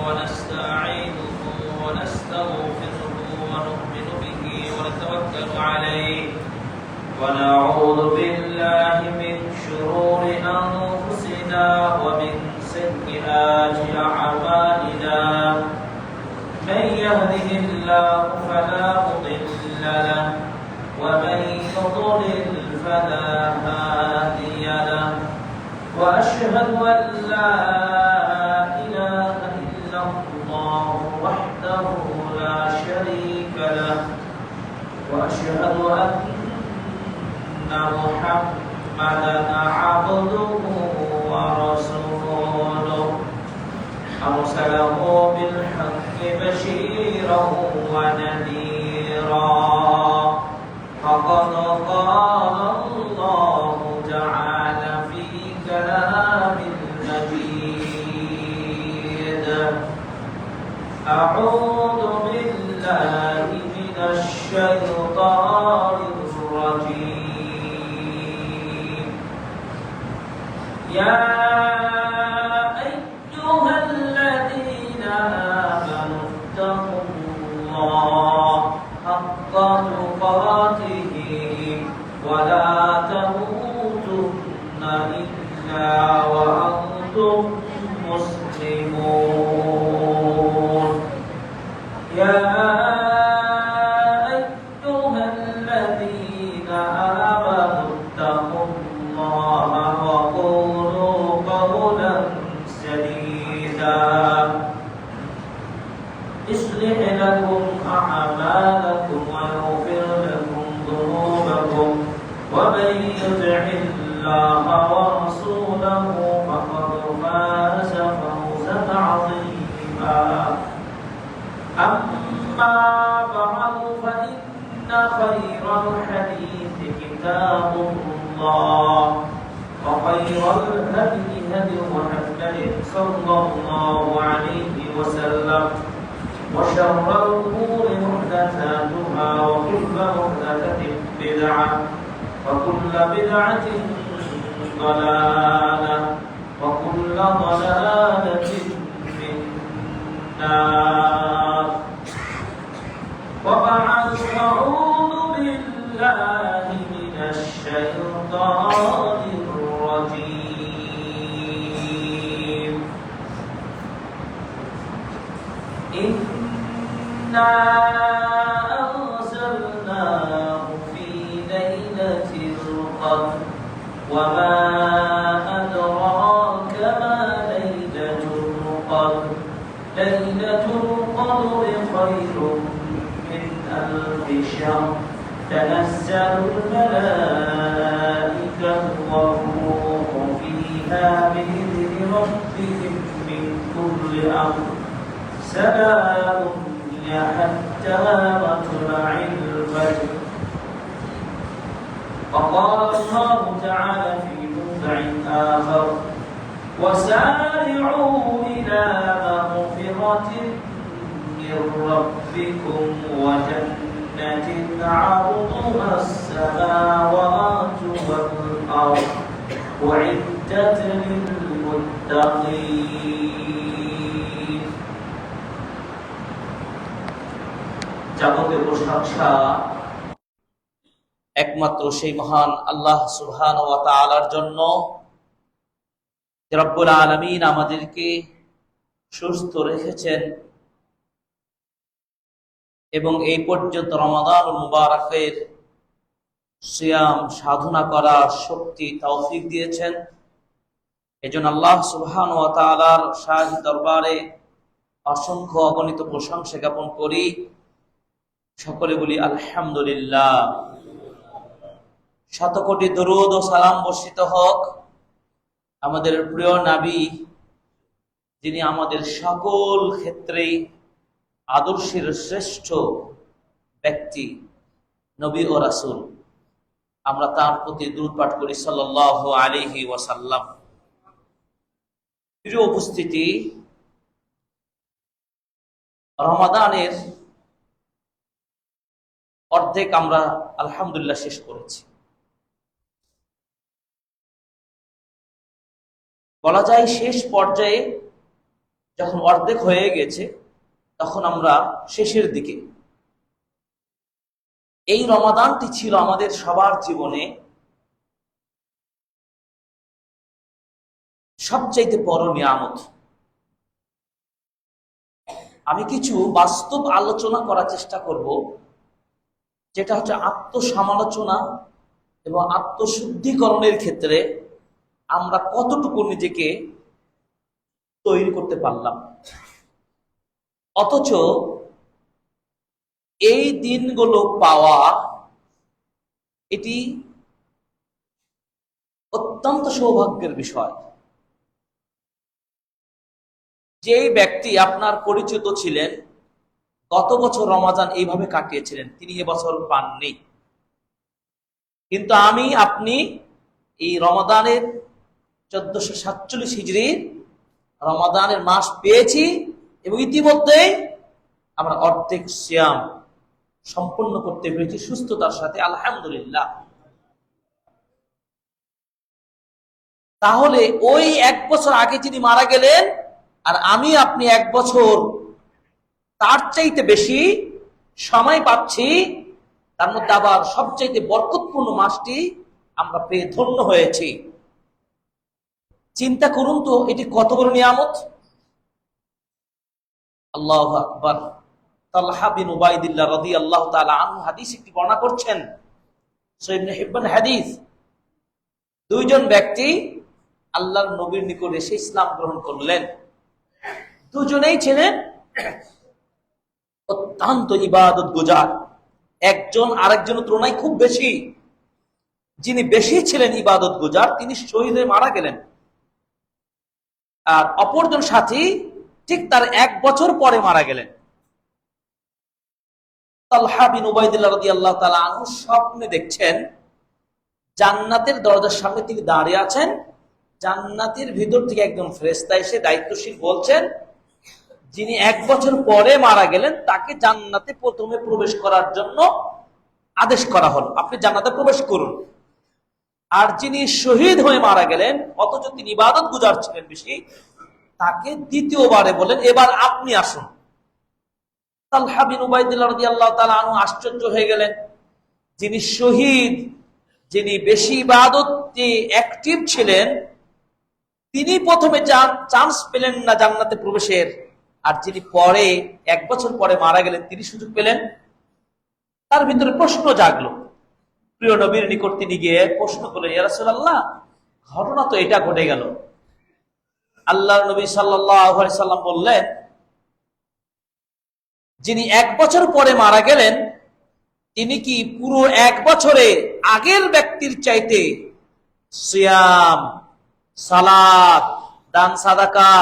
ونستعينه ونستغفره ونؤمن به ونتوكل عليه ونعوذ بالله من شرور أنفسنا ومن سيئات أعمالنا من يهده الله فلا مضل له ومن يضلل فلا هادي له وأشهد أن لا إله إلا الله وحده لا شريك له وأشهد أن محمدا عبده ورسوله أرسله بالحق بشيرا ونذيرا فقد قال الله تعالى في كلام المجيد أعوذ بالله من الشيطان الرجيم يا أيها الذين آمنوا اتقوا الله حق تقاته ولا تموتن إلا وأنتم مسلمون يا أيها الذين آمنوا اتقوا الله وقولوا قولا سديدا يصلح لكم أعمالكم ويغفر لكم ذنوبكم ومن يطع الله ورسوله فقد فاز فوزا عظيما أما بعد فإن خير الحديث كتاب الله وخير الهدي هدي محمد صلى الله عليه وسلم وشر الأمور محدثاتها وكل محدثة بدعة وكل بدعة ضلالة وكل ضلالة في النار وبعد أعوذ بالله من الشيطان الرجيم إنا أنزلناه في ليلة القدر وما أدراك ما ليلة القدر ليلة القدر خير من ألف شهر تنزل الملائكة والروح فيها بإذن ربهم من كل أمر سلام هي حتى مطلع الفجر وقال الله تعالى في موضع آخر وسارعوا إلى مغفرة من ربكم وجنة عرضها السماوات والأرض أعدت للمتقين যাবতীয় প্রশংসা একমাত্র সেই মহান আল্লাহ সুবহানাহু ওয়া তাআলার জন্য যে রব্বুল আলামিন আমাদেরকে সুস্থ রেখেছেন এবং এই পর্যন্ত রমাদানুল মুবারকের সিয়াম সাধনা করার শক্তি তৌফিক দিয়েছেন। এজন্য আল্লাহ সুবহানাহু ওয়া তাআলার শাহী দরবারে অসংখ্য অগণিত প্রশংসা জ্ঞাপন করি। সকলে বলি আলহামদুলিল্লাহ। শতকোটি দরুদ ও সালাম বর্ষিত হোক আমাদের প্রিয় নবী, যিনি আমাদের সকল ক্ষেত্রেই আদর্শের শ্রেষ্ঠ ব্যক্তি, নবী ও রাসূল। আমরা তার প্রতি দরুদ পাঠ করি সাল্লাল্লাহু আলাইহি ওয়াসাল্লাম। প্রিয় উপস্থিতি, রমাদানের অর্ধেক আমরা আলহামদুলিল্লাহ শেষ করেছি। বলা যায় শেষ পর্যায়ে যখন অর্ধেক হয়ে গেছে তখন আমরা শেষের দিকে। এই রমাদানটি ছিল আমাদের সবার জীবনে সবচাইতে বড় নিয়ামত। আমি কিছু বাস্তব আলোচনা করার চেষ্টা করব, যেটা হচ্ছে আত্মসমালোচনা এবং আত্মশুদ্ধিকরণের ক্ষেত্রে আমরা কতটুকু নিজেকে তৈরি করতে পারলাম, অথচ এই দিনগুলো পাওয়া এটি অত্যন্ত সৌভাগ্যের বিষয়। যেই ব্যক্তি আপনার পরিচিত ছিলেন, গত বছর রমাদান এইভাবে কাটিয়েছিলেন, তিনি এবছর পাননি, কিন্তু আমি আপনি এই রমাদানের 1447 হিজরির রমাদানের মাস পেয়েছি এবং ইতিমধ্যেই আমরা অর্ধেক সিয়াম সম্পন্ন করতে পেরেছি সুস্থতার সাথে, আলহামদুলিল্লাহ। তাহলে ওই এক বছর আগে যিনি মারা গেলেন আর আমি আপনি এক বছর তার চাইতে বেশি সময় পাচ্ছি, তার মধ্যে আবার সবচাইতে বরকতপূর্ণ মাসটি আমরা পেয়ে ধন্য হয়েছি। চিন্তা করুন তো এটি কত বড় নিয়ামত। আল্লাহু আকবার। তালহা বিন উবাইদিল্লাহ রাদিয়াল্লাহু তাআলা আনহু হাদিস একটি বর্ণনা করছেন, সহিহ ইবনে হিব্বান হাদিস। দুইজন ব্যক্তি আল্লাহর নবীর নিকট এসে ইসলাম গ্রহণ করলেন। দুজনেই ছিলেন অত্যন্ত ইবাদত গুজার, একজন আরেকজনের তুলনায় খুব বেশি। যিনি বেশি ছিলেন ইবাদত গুজার, তিনি শহীদ হয়ে মারা গেলেন। আর অপরজন সাথী ঠিক তার এক বছর পরে মারা গেলেন। তালহা বিন উবাইদিল্লাহ রাদিয়াল্লাহু তাআলা আনহু স্বপ্নে দেখছেন জান্নাতের দরজার সামনে তিনি দাঁড়িয়ে আছেন, জান্নাতের ভিতর থেকে একজন ফেরেশতা এসে দায়িত্বশীল বলছেন, যিনি এক বছর পরে মারা গেলেন তাকে জান্নাতে প্রথমে প্রবেশ করার জন্য আদেশ করা হলো, আপনি জান্নাতে প্রবেশ করুন। আর যিনি শহীদ হয়ে মারা গেলেন, অথচ তিনি ইবাদত গুজার ছিলেন বেশি, তাকে দ্বিতীয়বারে বলেন, এবার আপনি আসুন। তালহা বিন উবাইদিল্লাহ রাদিয়াল্লাহু তাআলা আনহু আশ্চর্য হয়ে গেলেন। যিনি শহীদ, যিনি বেশি ইবাদতে অ্যাক্টিভ ছিলেন, তিনি প্রথমে চান্স পেলেন না জান্নাতে প্রবেশের, আর যিনি পরে এক বছর পরে মারা গেলেন তিনি সুযোগ পেলেন। তার ভিতরে প্রশ্ন জাগলো। প্রিয় নবীর নিকট তিনি গিয়ে প্রশ্ন করলেন, ইয়া রাসূলুল্লাহ, ঘটনা তো এটা ঘটে গেল। আল্লাহর নবী সাল্লাল্লাহু আলাইহি সাল্লাম বললেন, যিনি এক বছর পরে মারা গেলেন তিনি কি পুরো এক বছরে আগের ব্যক্তির চাইতে সিয়াম, সালাত, দান সাদাকা,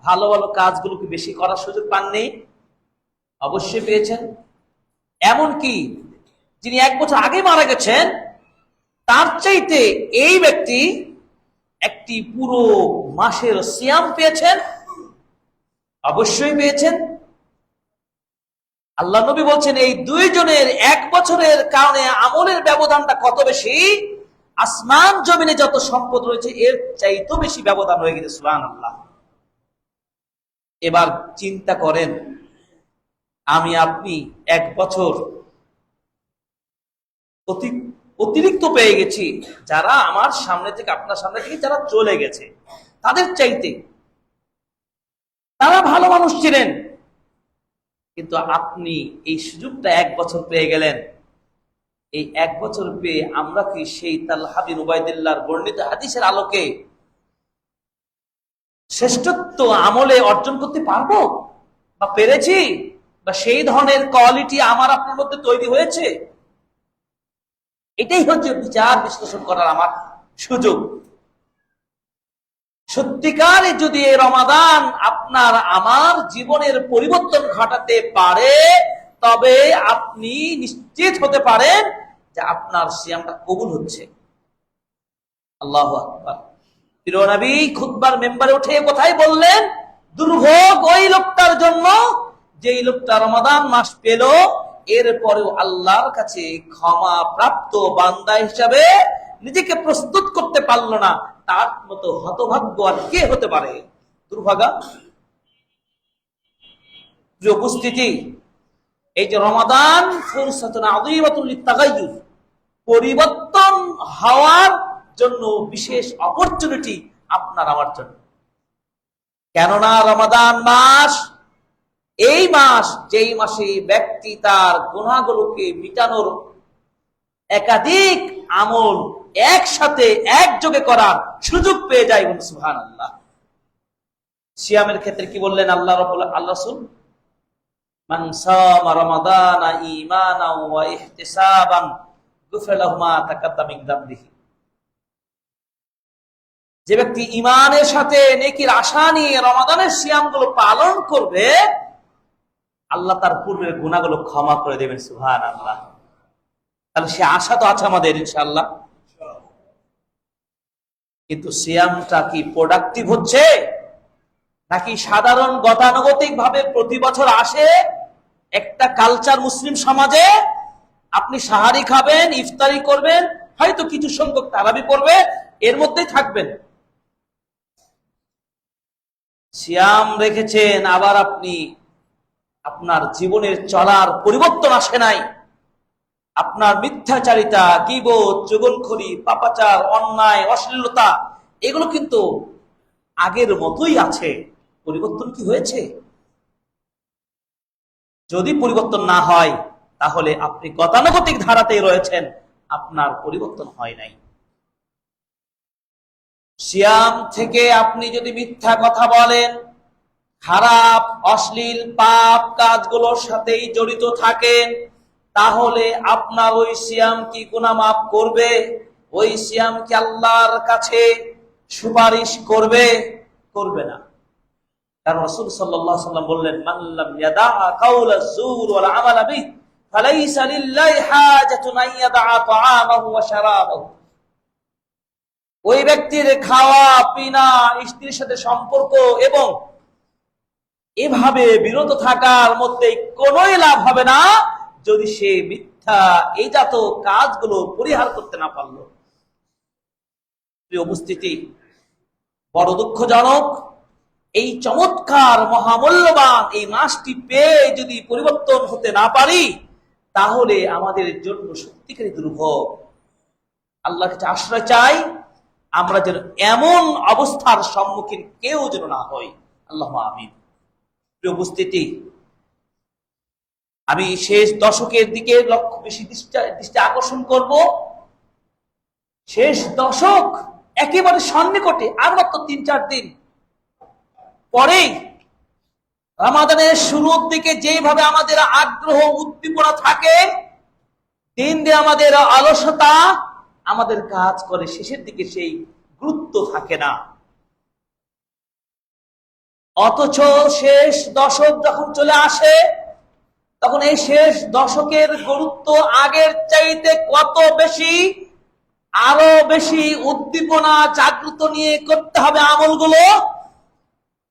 ভালো ভালো কাজগুলো কি বেশি করার সুযোগ পাননি? অবশ্যই পেয়েছেন। এমনকি যিনি এক বছর আগে মারা গেছেন তার চাইতে এই ব্যক্তি একটি পুরো মাসের সিয়াম পেয়েছেন, অবশ্যই পেয়েছেন। আল্লাহ নবী বলছেন, এই দুইজনের এক বছরের কারণে আমলের ব্যবধানটা কত বেশি, আসমান জমিনে যত সম্পদ রয়েছে এর চাইতে বেশি ব্যবধান হয়ে গেছে। সুবহানাল্লাহ। এবার চিন্তা করেন, আমি আপনি এক বছর অতিরিক্ত পেয়ে গেছি, যারা আমার সামনে থেকে, আপনার সামনে থেকে যারা চলে গেছে তাদের চাইতে। তারা ভালো মানুষ ছিলেন, কিন্তু আপনি এই সুযোগটা এক বছর পেয়ে গেলেন। এই এক বছর পেয়ে আমরা কি সেই তালহা বিন উবাইদিল্লাহর বর্ণিত হাদিসের আলোকে শ্রেষ্ঠত্ব আমলে অর্জন করতে পারবো বা পেরেছি, বা সেই ধরনের কোয়ালিটি আমার আপনার মধ্যে তৈরি হয়েছে? এটাই হচ্ছে বিচার বিশ্লেষণ করার আমার সুযোগ। সত্যিকারে যদি এই রমাদান আপনার আমার জীবনের পরিবর্তন ঘটাতে পারে, তবে আপনি নিশ্চিত হতে পারেন যে আপনার সিয়ামটা কবুল হচ্ছে। আল্লাহু আকবার। প্রিয় নবী খুতবার মেম্বারে উঠে কোথায় বললেন, দুর্ভোগ ওই লোকটার জন্য যেই লোকটা রমাদান মাস পেল, এরপরেও আল্লাহর কাছে ক্ষমা প্রাপ্ত বান্দা হিসাবে নিজেকে প্রস্তুত করতে পারল না। তার মতো হতভাগ্য আর কে হতে পারে? দুর্ভাগা। প্রিয় উপস্থিতি, এই যে রমাদান ফুরসাতুন আযীমাতুন লিত-তাগায়্যুর, পরিবর্তন হওয়ার জন্য বিশেষ অপরচুনিটি আপনার আমার জন্য। কেননা রমাদান মাস এই মাস, যেই মাসে ব্যক্তি তার গুনাহগুলোকে মিটানোর একাধিক আমল একসাথে একযোগে করার সুযোগ পেয়ে যায়। সুবহানাল্লাহ। সিয়ামের ক্ষেত্রে কি বললেন আল্লাহ রাসূল? মান সামা রমাদানা ঈমানান ওয়া ইহতিসাবান গুফিরা লাহু মা তাকাদ্দামা মিন যামবিহি। যে ব্যক্তি ঈমানের সাথে নেকির আশা নিয়ে রমাদানের সিয়ামগুলো পালন করবে, আল্লাহ তার পূর্বের গুনাহগুলো ক্ষমা করে দেবেন। সুবহানাল্লাহ। তাহলে সে আশা তো আছে আমাদের ইনশাআল্লাহ। কিন্তু সিয়ামটা কি প্রোডাক্টিভ হচ্ছে, নাকি সাধারণ গতানুগতিক ভাবে প্রতি বছর আসে একটা কালচার মুসলিম সমাজে? আপনি সাহারি খাবেন, ইফতারি করবেন, হয়তো কিছু সংখ্যক তারাবি পড়বেন, এর মধ্যেই থাকবেন। সিয়াম রেখেছেন, আবার আপনি আপনার জীবনের চলার পরিবর্তন আসে নাই। আপনার মিথ্যাচারিতা, গীবত, চুগলখড়ি, পাপাচার, অন্যায়, অশ্লীলতা এগুলো কিন্তু আগের মতোই আছে। পরিবর্তন কি হয়েছে? যদি পরিবর্তন না হয়, তাহলে আপনি গতানুগতিক ধারাতেই রয়েছেন, আপনার পরিবর্তন হয় নাই। সিয়াম থেকে আপনি যদি মিথ্যা কথা বলেন, খারাপ অশ্লীল পাপ কাজগুলোর সাথেই জড়িত থাকেন, তাহলে আপনার ওই সিয়াম কি গুনাহ মাফ করবে? ওই সিয়াম কি আল্লাহর কাছে সুপারিশ করবে? করবে না। কারণ রাসূল সাল্লাল্লাহু আলাইহি ওয়াসাল্লাম বললেন, মান লাম ইয়াদা কাওলা যুর ওয়াল আমালা বিহি ফালাইসা লিল্লাহি হাজাতুন আন ইয়াদা তাআমাহু ওয়া শারাবাহু। ওই ব্যক্তির খাওয়া, পিনা, স্ত্রীর সাথে সম্পর্ক এবং এভাবে বিরত থাকার মধ্যে কোনোই লাভ হবে না যদি সে মিথ্যা এই জাত কাজগুলো পরিহার করতে না পারল। প্রিয় উপস্থিতি, বড় দুঃখজনক, এই চমৎকার মহামূল্যবান এই মাসটি পেয়ে যদি পরিবর্তন হতে না পারি, তাহলে আমাদের জন্য সত্যিকারী দুর্ভোগ। আল্লাহর কাছে আশ্রয় চাই, আমরা যেন এমন অবস্থার সম্মুখীন কেউ যেন না হই। আল্লাহুম্মা আমিন। প্রিয় উপস্থিতি, আমি শেষ দশকের দিকে বেশি দৃষ্টি আকর্ষণ করব। শেষ দশক একেবারে সন্নিকটে, আর মাত্র ৩-৪ দিন পরেই রমাদানের শুরুর দিকে যেভাবে আমাদের আগ্রহ উদ্দীপনা থাকে, দিন দিন আমাদের অলসতা আমাদের কাজ করে, শেষের দিকে সেই গুরুত্ব থাকে না। অথচ শেষ দশক যখন চলে আসে, তখন এই শেষ দশকের গুরুত্ব আগের চাইতে কত বেশি, আরো বেশি উদ্দীপনা জাগ্রত নিয়ে করতে হবে আমলগুলো।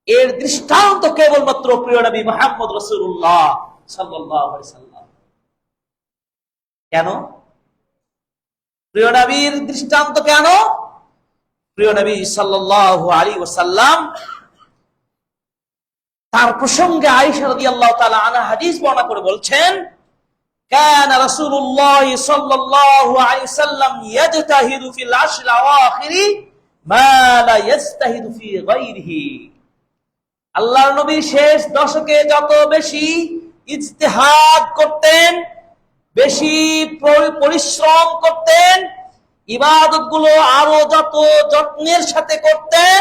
এর দৃষ্টান্ত কেবলমাত্র প্রিয় নবী মুহাম্মদ রাসূলুল্লাহ সাল্লাল্লাহু আলাইহি ওয়াসাল্লাম। কেন প্রিয় নবীর দৃষ্টান্ত? কেন প্রিয় নবী সাল্লাল্লাহু আলাইহি ওয়াসাল্লাম তার প্রসঙ্গে আয়েশা রাদিয়াল্লাহু তাআলা আনহা হাদিস বর্ণনা করে বলছেন, কানা রাসূলুল্লাহ সাল্লাল্লাহু আলাইহি ওয়াসাল্লাম ইয়াজতাহিদু ফিল আশরিল আওয়াখিরি মা লা ইয়াজতাহিদু ফি গায়রিহি। আল্লাহর নবী শেষ দশকে যত বেশি ইজতিহাদ করতেন, বেশি পরিশ্রম করতেন, ইবাদতগুলো আরো যত যত্নের সাথে করতেন,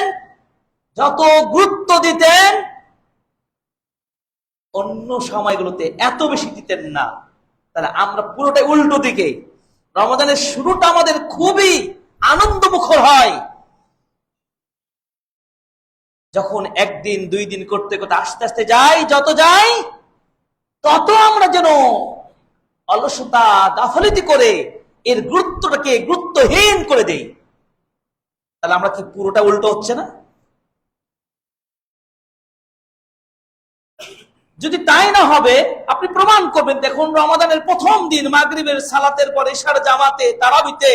যত গুরুত্ব দিতেন, অন্য সময়গুলোতে এত বেশি দিতেন না। তাহলে আমরা পুরোটাই উল্টো দিকে। রমাদানের শুরুটা আমাদের খুবই আনন্দমুখর হয়, যখন একদিন 2 দিন করতে করতে আস্তে আস্তে যাই, যত যাই তত আমরা যেন অলসতা গাফলিতি করে এর গুরুত্বটাকে গুরুত্বহীন করে দেই। তাহলে আমরা কি পুরোটা উল্টো হচ্ছে না? যদি তাই না হবে, আপনি প্রমাণ করবেন। দেখুন, রমাদানের প্রথম দিন মাগরিবের সালাতের পরে ইশার জামাতে, তারাবিতে,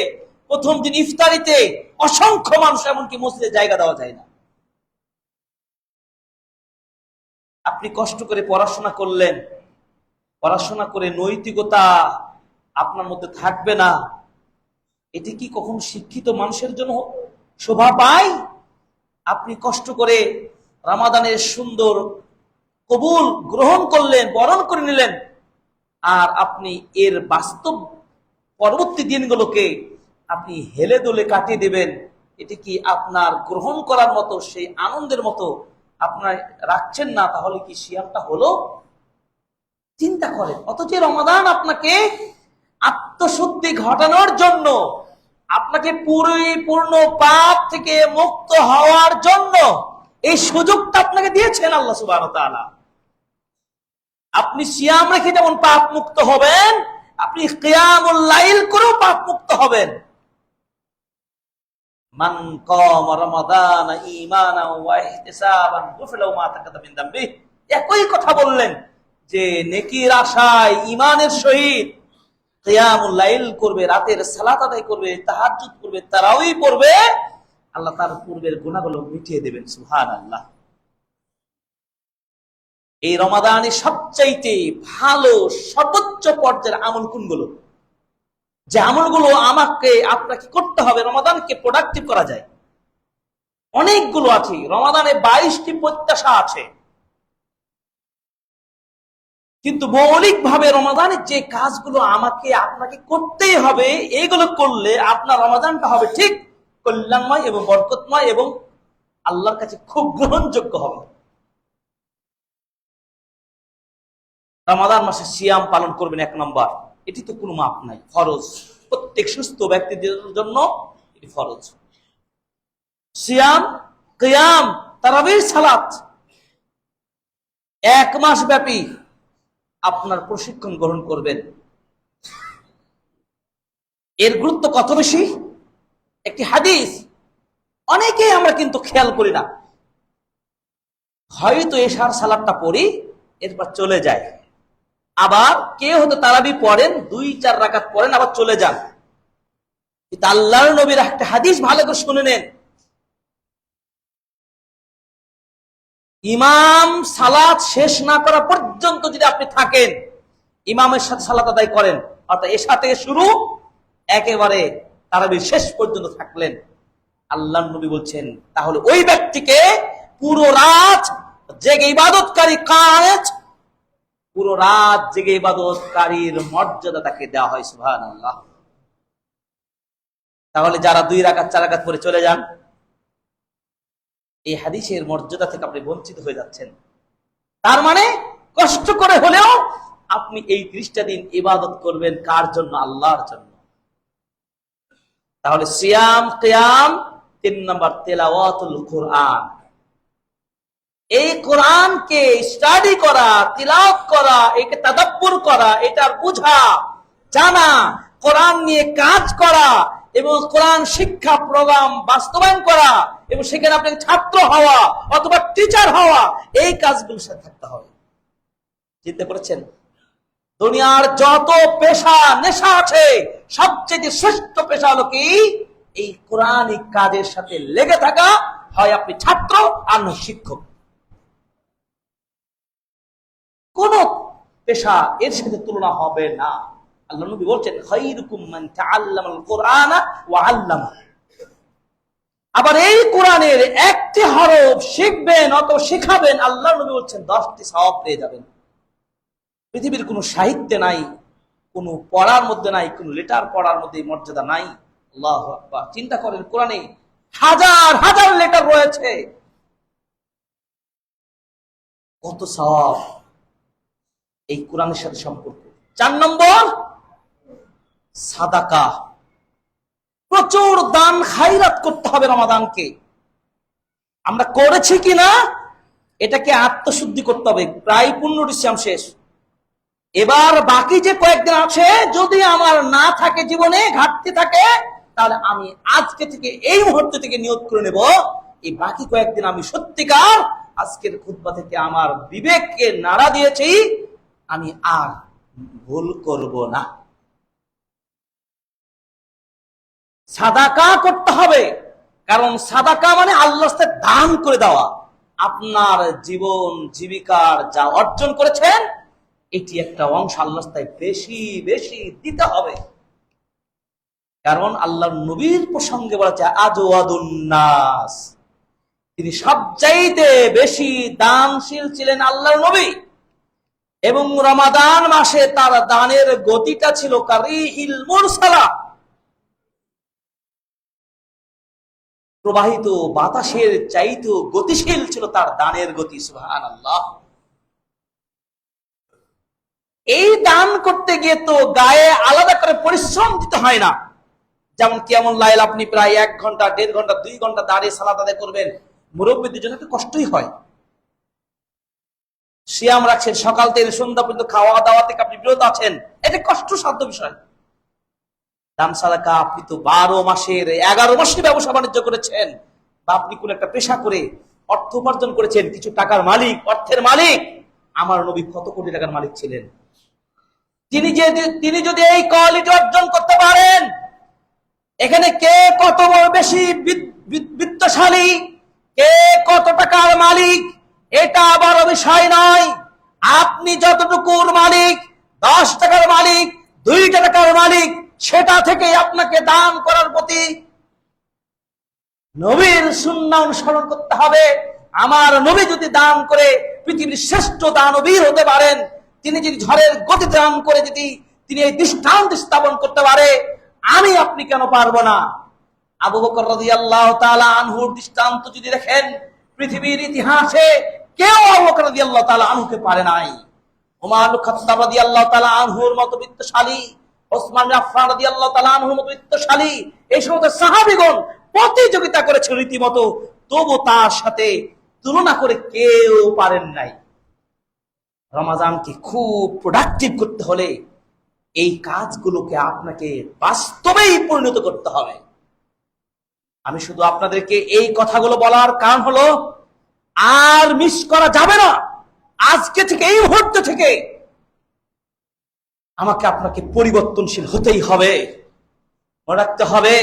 প্রথম দিন ইফতারিতে অসংখ্য মানুষ, এমনকি মসজিদে জায়গা দেওয়া যায় না। আপনি কষ্ট করে পড়াশোনা করলেন, পড়াশোনা করে নৈতিকতা আপনার মধ্যে থাকবে না, এটি কি কখনো শিক্ষিত মানুষের জন্য শোভা পায়? আপনি কষ্ট করে রমাদানের সুন্দর কবুল গ্রহণ করলেন, বরণ করে নিলেন, আর আপনি এর বাস্তব পরবর্তী দিনগুলোকে আপনি হেলে দোলে কাটিয়ে দেবেন, এটি কি আপনার গ্রহণ করার মতো, সেই আনন্দের মতো আপনার রাখছেন না? তাহলে কি সিয়ামটা হলো? চিন্তা করেন। অথচ রমাদান আপনাকে আত্মশুদ্ধি ঘটানোর জন্য, আপনাকে পরিপূর্ণ পাপ থেকে মুক্ত হওয়ার জন্য এই সুযোগটা আপনাকে দিয়েছেন আল্লাহ সুবহানাহু ওয়া তাআলা। আপনি সিয়াম রেখে যেমন পাপ মুক্ত হবেন, আপনি কিয়ামুল লাইল করেও পাপ মুক্ত হবেন। মান কামা রমাদান ঈমানান ওয়া ইহতিসাবান গুফিরা মা তাকাদ্দামা মিন যামবি। একই কথা বললেন যে নেকির আশায় ঈমানের সহিত কিয়ামুল লাইল করবে, রাতের সালাত আদায় করবে, তাহাজ্জুদ করবে, তারাউই পড়বে, আল্লাহ তার পূর্বের গুনাহগুলো মিটিয়ে দেবেন। সুবহানাল্লাহ। এই রমাদানে সবচাইতে ভালো সর্বোচ্চ পর্যায়ের আমল কোনগুলো? যে আমলগুলো আমাকে আপনাকে করতে হবে রমাদানকে প্রোডাক্টিভ করা যায়, অনেকগুলো আছে। রমাদানে 22টি প্রত্যাশা আছে, কিন্তু মৌলিক ভাবে রমাদানের যে কাজগুলো আমাকে আপনাকে করতেই হবে, এইগুলো করলে আপনার রমাদানটা হবে ঠিক কল্যাণময় এবং বরকতময় এবং আল্লাহর কাছে খুব গ্রহণযোগ্য হবে। রমাদান মাসে সিয়াম পালন করবেন 1 নম্বর। এটি তো কোনো মাপ নাই, ফরজ, প্রত্যেক সুস্থ ব্যক্তিদের জন্য এটি ফরজ। সিয়াম, কিয়াম, তারাবির সালাত 1 মাস ব্যাপী আপনার প্রশিক্ষণ গ্রহণ করবেন। এর গুরুত্ব কত বেশি? একটি হাদিস অনেকেই আমরা কিন্তু খেয়াল করি না। হয়তো এশার সালাতটা পড়ি, এরপর চলে যায়। আবার কেউ হয়তো তারাবি পড়েন, 2-4 রাকাত পড়েন, আবার চলে যান। কিন্তু আল্লাহর নবীর একটা হাদিস ভালো করে শুনে নেন। ইমাম সালাত শেষ না করা পর্যন্ত যদি আপনি থাকেন, ইমামের সাথে সালাত আদায় করেন, অর্থাৎ এশা থেকে শুরু একেবারে তারাবির শেষ পর্যন্ত থাকলেন, আল্লাহর নবী বলছেন তাহলে ওই ব্যক্তিকে পুরো রাত জেগে ইবাদতকারী কাজ, পুরো রাত জেগে ইবাদতকারীর মর্যাদা তাকে দেওয়া হয়। সুবহানাল্লাহ। তাহলে যারা 2 রাকাত 4 রাকাত পরে চলে যান, এই হাদিসের মর্যাদা থেকে আপনি বঞ্চিত হয়ে যাচ্ছেন। তার মানে কষ্ট করে হলেও আপনি এই 30টা দিন ইবাদত করবেন, কার জন্য? আল্লাহর জন্য। তাহলে সিয়াম, কিয়াম। 3 নম্বর তেলাওয়াতুল কুরআন। এই কোরআনকে স্টাডি করা, তিলাওয়াত করা, একে তাদাব্বুর করা, এটার বুঝা, জানা, কোরআন নিয়ে কাজ করা এবং কোরআন শিক্ষা প্রোগ্রাম বাস্তবায়ন করা এবং সেখানে আপনি ছাত্র হওয়া অথবা টিচার হওয়া, এই কাজগুলোর সাথে থাকতে হবে। চিন্তা করেছেন? দুনিয়ার যত পেশা নেশা আছে, সবচেয়ে শ্রেষ্ঠ পেশা হলো কি? এই কোরআনিক কাজের সাথে লেগে থাকা। হয় আপনি ছাত্র আর নয় শিক্ষক। কোন পেশা এর সাথে তুলনা হবে না। আল্লাহ নবী বলছেন খায়রুকুম মান তাআল্লামাল কুরআনা ওয়া আল্লামা। আবার এই কোরআনের একটি হরফ শিখবেন অথবা শিখাবেন, আল্লাহ নবী বলছেন 10টি সওয়াব পেয়ে যাবেন। পৃথিবীর কোনো সাহিত্যে নাই, কোনো পড়ার মধ্যে নাই, কোনো লেটার পড়ার মধ্যে মর্যাদা নাই। আল্লাহু আকবার। চিন্তা করেন, কোরআনে হাজার হাজার লেটার রয়েছে, কত সওয়াব এই কোরআনের সাথে সম্পর্ক। 4 নম্বর সাদাকা। প্রচুর দান খায়রাত করতে হবে রমাদানকে। আমরা করেছি কিনা এটাকে আত্মশুদ্ধি করতে হবে। প্রায় 15টি সিয়াম শেষ, এবার বাকি যে কয়েকদিন আছে, যদি আমার না থাকে, জীবনে ঘাটতি থাকে, তাহলে আমি আজকে থেকে, এই মুহূর্ত থেকে নিয়ত করে নেব, এই বাকি কয়েকদিন আমি সত্যিকার আজকের খুতবা থেকে আমার বিবেককে নাড়া দিয়েছি, আমি আর ভুল করব না। সাদাকা করতে হবে, কারণ সাদাকা মানে আল্লাহর রাস্তায় দান করে দেওয়া। আপনার জীবন জীবিকার যা অর্জন করেছেন এটি একটা অংশ আল্লাহ তাই বেশি বেশি দিতে হবে। কারণ আল্লাহর নবীর প্রসঙ্গে বলা যায় আজওয়াদুন নাস, তিনি সবচাইতে বেশি দানশীল ছিলেন আল্লাহর নবী। এবং রমাদান মাসে তার দানের গতিটা ছিল কারিহিল মুরসালা, প্রবাহিত বাতাসের চাইতে গতিশীল ছিল তার দানের গতি। সুবহানাল্লাহ। এই দান করতে গিয়ে তো গায়ে আলাদা করে পরিশ্রম দিতে হয় না। যেমন কিয়ামুল লাইল আপনি প্রায় 1 ঘন্টা 1.5 ঘন্টা 2 ঘন্টা দাঁড়িয়ে সালাত আদায় করবেন, মুরব্বীদের জন্য একটু কষ্টই হয়। সিয়াম রাখছেন, সকাল থেকে সন্ধ্যা পর্যন্ত খাওয়া দাওয়া থেকে আপনি বিরত আছেন, এটা কষ্টসাধ্য বিষয়। দান সাদাকা আপনি তো 12 মাসের 11 মাসে ব্যবসা বাণিজ্য করেছেন, বা আপনি কোন একটা পেশা করে অর্থ উপার্জন করেছেন, কিছু টাকার মালিক, অর্থের মালিক। আমার নবী কত কোটি টাকার মালিক ছিলেন। তিনি যদি এই কোয়ালিটি অর্জন করতে পারেন, এখানে কে কত বেশি বিত্তশালী, কে কত টাকার মালিক, এটা বড় বিষয় নয়। আপনি যতটুকুর মালিক, 10 টাকার মালিক, 2 টাকার মালিক, সেটা থেকে আপনাকে দান করার প্রতি নবীর সুন্নাহ অনুসরণ করতে হবে। আমার নবী যদি দান করে পৃথিবীর শ্রেষ্ঠ দানবীর হতে পারেন, তিনি যদি ঝড়ের গতি দান করে যদি তিনি এই দৃষ্টান্ত স্থাপন করতে পারে, আমি আপনি কেন পারবো না? আবু বকর রাদিয়াল্লাহু তাআলা আনহুর দৃষ্টান্ত যদি দেখেন, পৃথিবীর ইতিহাসে কেউ আবু বকর রাদিয়াল্লাহু তাআলা আনহুকে পারে নাই। ওমর ইবনে খাত্তাব রাদিয়াল্লাহু তাআলা আনহুর মতো বিত্তশালী, ওসমান ইবনে আফফান রাদিয়াল্লাহু তাআলা আনহুর মতো বিত্তশালী, এই সমস্ত সাহাবীগণ প্রতিযোগিতা করেছে রীতিমতো, তবু তার সাথে তুলনা করে কেউ পারেন নাই। রমাদানকে খুব প্রোডাক্টিভ করতে হলে এই কাজগুলোকে আপনাকে বাস্তবেই পরিণত করতে হবে। আমি শুধু আপনাদেরকে এই কথাগুলো বলার কারণ হলো, আর মিস করা যাবে না। আজকে থেকে, এই মুহূর্ত থেকে আমাকে আপনাকে পরিবর্তনশীল হতেই হবে, মনে রাখতে হবে।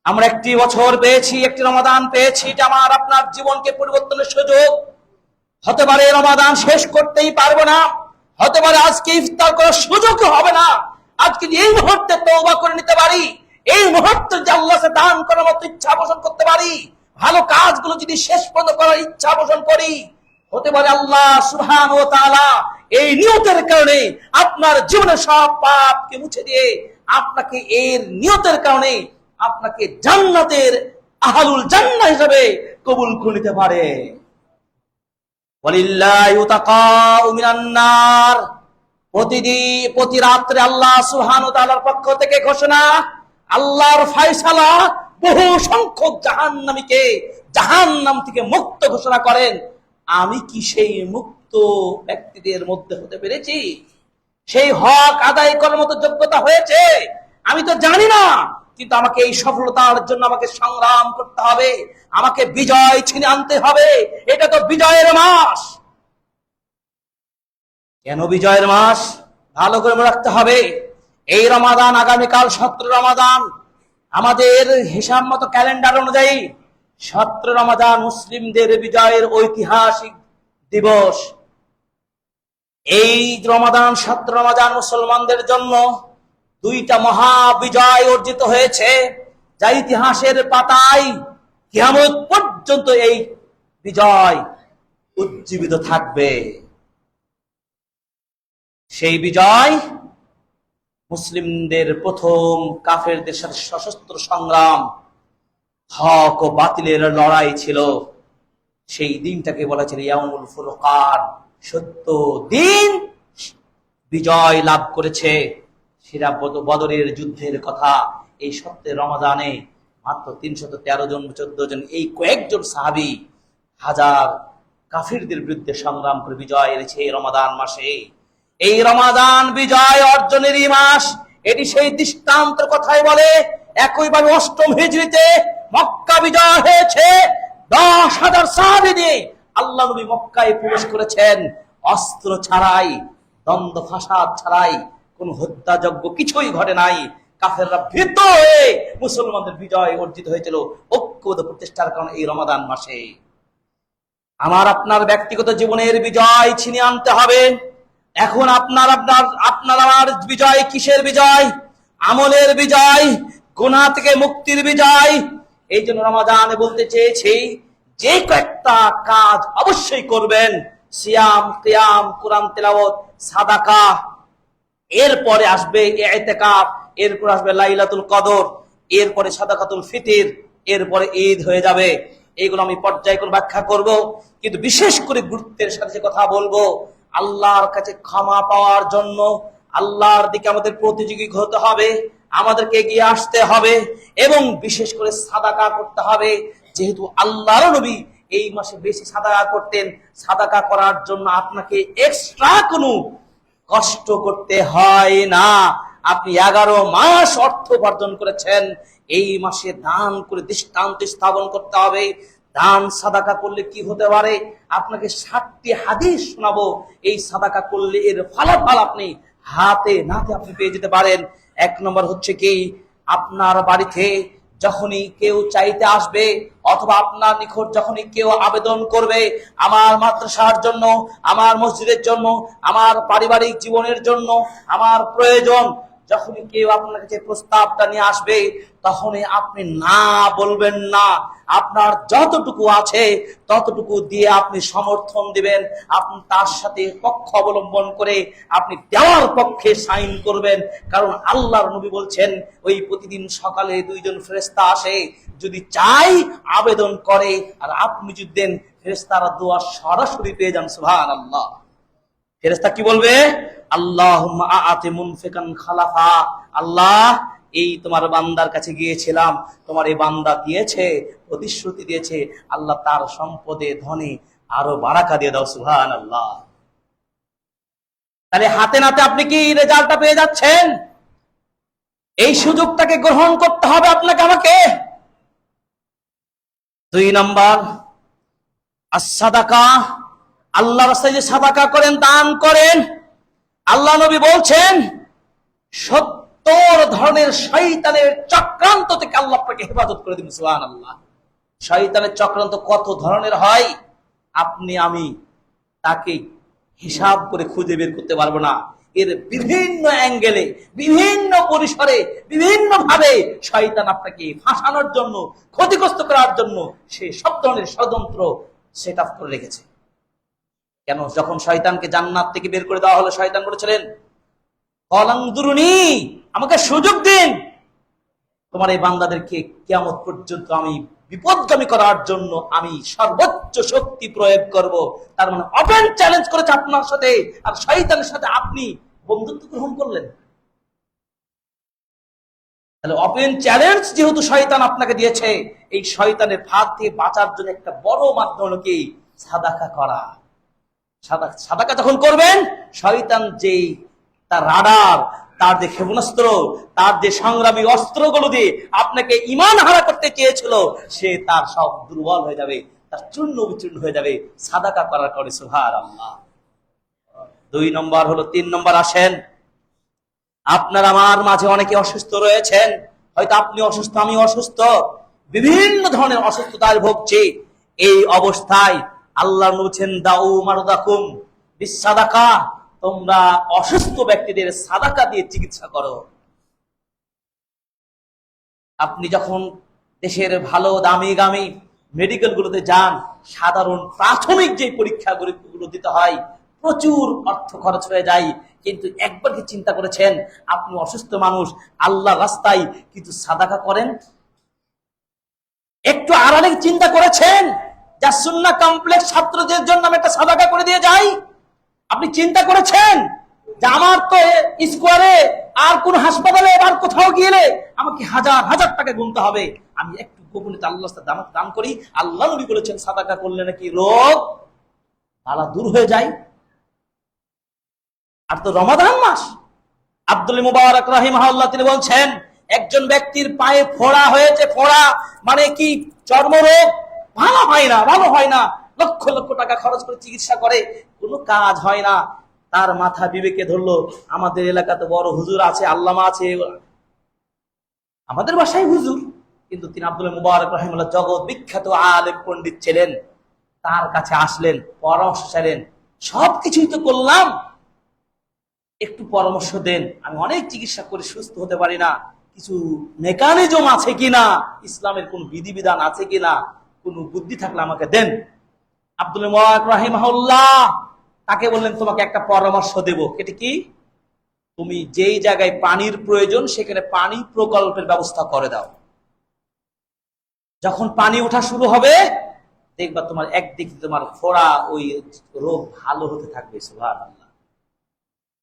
আমরা একটি বছর পেয়েছি, একটি রমাদান পেয়েছি, এটা আমার আপনার জীবনকে পরিবর্তনের সুযোগ। হতে পারে রমাদান শেষ করতেই পারবো না, হতে পারে আজকে ইফতার করার সুযোগ হবে না। আজকে এই মুহূর্তে তওবা করে নিতে পারি, এই মুহূর্তে যে আল্লাহকে দান করার মতো ইচ্ছা পোষণ করতে পারি, ভালো কাজগুলো যদি শেষ পর্যন্ত করার ইচ্ছা পোষণ করি, হতে পারে আল্লাহ সুবহানাহু ওয়া তাআলা এই নিয়তের কারণে আপনার জীবনের সব পাপকে মুছে দিয়ে আপনাকে এর নিয়তের কারণে আপনাকে জান্নাতের আহলুল জান্নাহ হিসেবে কবুল করে নিতে পারে। ওয়ালিল্লাহি উতাকাউ মিনান নার, প্রতি রাত্রে আল্লাহ সুবহানাহু ওয়া তাআলার পক্ষ থেকে ঘোষণা, আল্লাহর ফয়সালা, বহু সংখ্যক জাহান্নামীকে জাহান্নাম থেকে মুক্ত ঘোষণা করেন। আমি কি সেই মুক্ত ব্যক্তিদের মধ্যে হতে পেরেছি? সেই হক আদায় করার মতো যোগ্যতা হয়েছে? আমি তো জানি না, কিন্তু আমাকে এই সফলতার জন্য আমাকে সংগ্রাম করতে হবে, আমাকে বিজয় ছিনে আনতে হবে। এটা তো বিজয়ের মাস। কেন বিজয়ের মাস? ভালো করে মনে রাখতে হবে। এই রমাদান, আগামীকাল 17 রমাদান, আমাদের হিসাব মতো ক্যালেন্ডার অনুযায়ী 17 রমাদান মুসলিমদের বিজয়ের ঐতিহাসিক দিবস। এই রমাদান, 17 রমাদান মুসলমানদের জন্য 2টা মহা বিজয় অর্জিত হয়েছে, যা ইতিহাসের পাতায় কিয়ামত পর্যন্ত এই বিজয় উজ্জীবিত থাকবে। সেই বিজয় মুসলিমদের প্রথম কাফেরদের সাথে সশস্ত্র সংগ্রাম, হক ও বাতিলের লড়াই ছিল। সেই দিনটাকে বলা ছিল ইয়াউমুল ফুরকান, সত্য দিন বিজয় লাভ করেছে। সেটা বদরের যুদ্ধের কথা। এই 17 রমাদানে মাত্র 313 জন 14 জন, এই কয়েকজন সাহাবী হাজার কাফিরদের বিরুদ্ধে সংগ্রাম করে বিজয় এনেছে এই রমাদান মাসে। এই রমাদান বিজয় অর্জনেরই মাস। এটি সেই দৃষ্টান্তের কথাই বলে। একইভাবে 8ম হিজরিতে মক্কা বিজয় হয়েছে। 10,000 সাহাবী নিয়ে আল্লাহ নবী মক্কায় প্রবেশ করেছেন, অস্ত্র ছাড়াই, দ্বন্দ্ব ফাসাদ ছাড়াই, কোন হত্যাযজ্ঞ কিছুই ঘটে নাই। কাফেররা ভীত হয়ে মুসলমানদের বিজয় অর্জিত হয়েছিল ঐক্যবদ্ধ প্রতিষ্ঠার কারণে এই রমাদান মাসে। আমার আপনার ব্যক্তিগত জীবনের বিজয় ছিনিয়ে আনতে হবে। এখন আপনার আমার বিজয় কিসের বিজয়? আমলের বিজয়, গুনাহ থেকে মুক্তির বিজয়। এই জন্য রমাদানে বলতে চেয়েছি, যে কয়েকটা কাজ অবশ্যই করবেন: সিয়াম, কিয়াম, কোরআন তেলাওয়াত, সাদাকা, এরপরে আসবে ইতিকাফ, এরপর আসবে লাইলাতুল কদর, এরপরে সাদাকাতুল ফিতর, এরপরে ঈদ হয়ে যাবে। এইগুলো আমি পর্যায়ক্রমে ব্যাখ্যা করব, কিন্তু বিশেষ করে গুরুত্বের সাথে কথা বলবো, আল্লাহর কাছে ক্ষমা পাওয়ার জন্য আল্লাহর দিকে আমাদের প্রতিযোগী হতে হবে, আমাদেরকে এগিয়ে আসতে হবে, এবং বিশেষ করে সাদাকা করতে হবে। যেহেতু আল্লাহর নবী এই মাসে বেশি সাদাকা করতেন, সাদাকা করার জন্য আপনাকে এক্সট্রা কোনো কষ্ট করতে হয় না। আপনি 11 মাস অর্থ উপার্জন করেছেন, এই মাসে দান করে দৃষ্টান্ত স্থাপন করতে হবে। দান সাদাকা করলে কি হতে পারে আপনাকে 60টি হাদিস শোনাবো। এই সাদাকা করলে এর ফলাফল আপনি হাতে নাতে আপনি পেয়ে যেতে পারেন। 1 নম্বর হচ্ছে কি, আপনার বাড়িতে যখনই কেউ চাইতে আসবে, অথবা আপনার নিকট যখনই কেউ আবেদন করবে আমার মাদ্রাসার জন্য, আমার মসজিদের জন্য, আমার পারিবারিক জীবনের জন্য, আমার প্রয়োজন, যখনই কেউ আপনার কাছে প্রস্তাবটা নিয়ে আসবে, তখনই আপনি না বলবেন না। আপনার যতটুকু আছে ততটুকু দিয়ে আপনি সমর্থন দিবেন। আপনি তার সাথে পক্ষ অবলম্বন করে আপনি দেওয়ার পক্ষে সাইন করবেন। কারণ আল্লাহর নবী বলছেন, ওই প্রতিদিন সকালে 2 জন ফেরেশতা আসে, যদি চাই আবেদন করে, আর আপনি যদি দেন, ফেরেশতারা দোয়া সরাসরি পেয়ে যান। সুবহানাল্লাহ। ফেরেশতা কি বলবে? আল্লাহুম্মা আ'তি মুনফিকান খালাফা। আল্লাহ, এই তোমার বান্দার কাছে গিয়েছিলাম, তোমার এই বান্দা দিয়েছে, প্রতিশ্রুতি দিয়েছে, আল্লাহ তার সম্পদে ধনে আরো বারাকা দিয়ে দাও। সুবহানাল্লাহ। তাহলে হাতে নাতে আপনি কি রেজাল্টটা পেয়ে যাচ্ছেন? এই সুযোগটাকে গ্রহণ করতে হবে আপনাকে আমাকে। 2 নম্বর, as-সাদাকা। আল্লাহর রাস্তায় যে সাদাকা করেন, দান করেন, আল্লাহ নবী বলছেন 70 ধরনের শয়তানের চক্রান্ত থেকে আল্লাহ আপনাকে হেফাজত করে দিবেন। সুবহানাল্লাহ। শয়তানের চক্রান্ত কত ধরনের হয় আপনি আমি তাকে হিসাব করে খুঁজে বের করতে পারবো না। এর বিভিন্ন অ্যাঙ্গেলে, বিভিন্ন পরিসরে, বিভিন্ন ভাবে শয়তান আপনাকে ফাঁসানোর জন্য, ক্ষতিগ্রস্ত করার জন্য সে সব ধরনের ষড়যন্ত্র সেট আপ করে রেখেছে। কেন? যখন শয়তানকে জান্নাত থেকে বের করে দেওয়া হলো, শয়তান বলেছিলেন, কলাংদুরুনি, আমাকে সুযোগ দিন, তোমার এই বান্দাদেরকে কিয়ামত পর্যন্ত আমি বিপদগামী করার জন্য আমি সর্বোচ্চ শক্তি প্রয়োগ করব। তার মানে ওপেন চ্যালেঞ্জ করেছে আপনার সাথে, আর শয়তানের সাথে আপনি বন্ধুত্ব গ্রহণ করলেন। তাহলে ওপেন চ্যালেঞ্জ যেহেতু শয়তান আপনাকে দিয়েছে, এই শয়তানের ফাঁদ থেকে বাঁচার জন্য একটা বড় মাধ্যম হলো কি? সাদাকা করা। সাদাকা যখন করবেন, শয়তান যেই তার রাডার, তার যে ক্ষেপণাস্ত্র, তার যে সংগ্রামী অস্ত্রগুলো দিয়ে আপনাকে ঈমান হারা করতে চেয়েছিল, সে তার সব দুর্বল হয়ে যাবে, তার চূর্ণ বিচূর্ণ হয়ে যাবে সাদাকা করার কারণে। সুবহানাল্লাহ। 2 নম্বর হলো, 3 নম্বর আসেন, আপনার আমার মাঝে অনেকে অসুস্থ রয়েছেন, হয়তো আপনি অসুস্থ, আমি অসুস্থ, বিভিন্ন ধরনের অসুস্থতায় ভুগছি। এই অবস্থায় আল্লাহ বলছেন, দাউ মারদাকুম বিসাদাকা, তোমরা অসুস্থ ব্যক্তিদের সাদাকা দিয়ে চিকিৎসা করো। আপনি যখন দেশের ভালো দামি গামি মেডিকেল গুলোতে যান, সাধারণ প্রাথমিক যে পরীক্ষাগুলো দিতে হয়, প্রচুর অর্থ খরচ হয়ে যায়। কিন্তু একবার কি চিন্তা করেছেন, আপনি অসুস্থ মানুষ, আল্লাহ রাস্তায় কিছু সাদাকা করেন? একটু আড়ালে চিন্তা করেছেন, যা সুন্নাহ কমপ্লেক্স ছাত্রদের জন্য আমি একটা সাদাকা করে দিয়ে যাই? আপনি চিন্তা করেছেন যে আমার তো স্কোয়ারে আর কোন হাসপাতালে আর কোথাও গেলে আমাকে হাজার হাজার টাকা গুনতে হবে, আমি একটু গোপনে আল্লাহর রাস্তায় দান করি। আল্লাহ নবী বলেছেন, সাদাকা করলে নাকি রোগ বালা দূর হয়ে যায়। আর তো রমাদান মাস, আব্দুল মুবারক রাহিমাহুল্লাহ তিনি বলছেন, একজন ব্যক্তির পায়ে ফোড়া হয়েছে, ফোড়া মানে কি? চর্মরোগ, ভালো হয় না, লক্ষ লক্ষ টাকা খরচ করে চিকিৎসা করে, কোনো কাজ হয় না। তার মাথা বিবেকে ধরলো, আমাদের এলাকাতে বড় হুজুর আছে, আল্লামা আছে, আমাদের বাসায় হুজুর, কিন্তু তিনি আব্দুল মুবারক রাহিমাহুল্লাহ জগৎ বিখ্যাত আলেম পণ্ডিত ছিলেন। তার কাছে আসলেন, পরামর্শ চাইলেন, সবকিছুই তো করলাম, একটু পরামর্শ দেন, আমি অনেক চিকিৎসা করে সুস্থ হতে পারি না, কিছু মেকানিজম আছে কিনা, ইসলামের কোন বিধিবিধান আছে কিনা, কোন বুদ্ধি থাকলে আমাকে দেন। আব্দুল মুবারক রাহিমাহুল্লাহ তাকে বললেন, তোমাকে একটা পরামর্শ দেব। এটি কি? তুমি যেই জায়গায় পানির প্রয়োজন সেখানে পানি প্রকল্পের ব্যবস্থা করে দাও। যখন পানি ওঠা শুরু হবে দেখবা তোমার একদিক তোমার ফোড়া ওই রোগ ভালো হতে থাকবে। সুবহানাল্লাহ।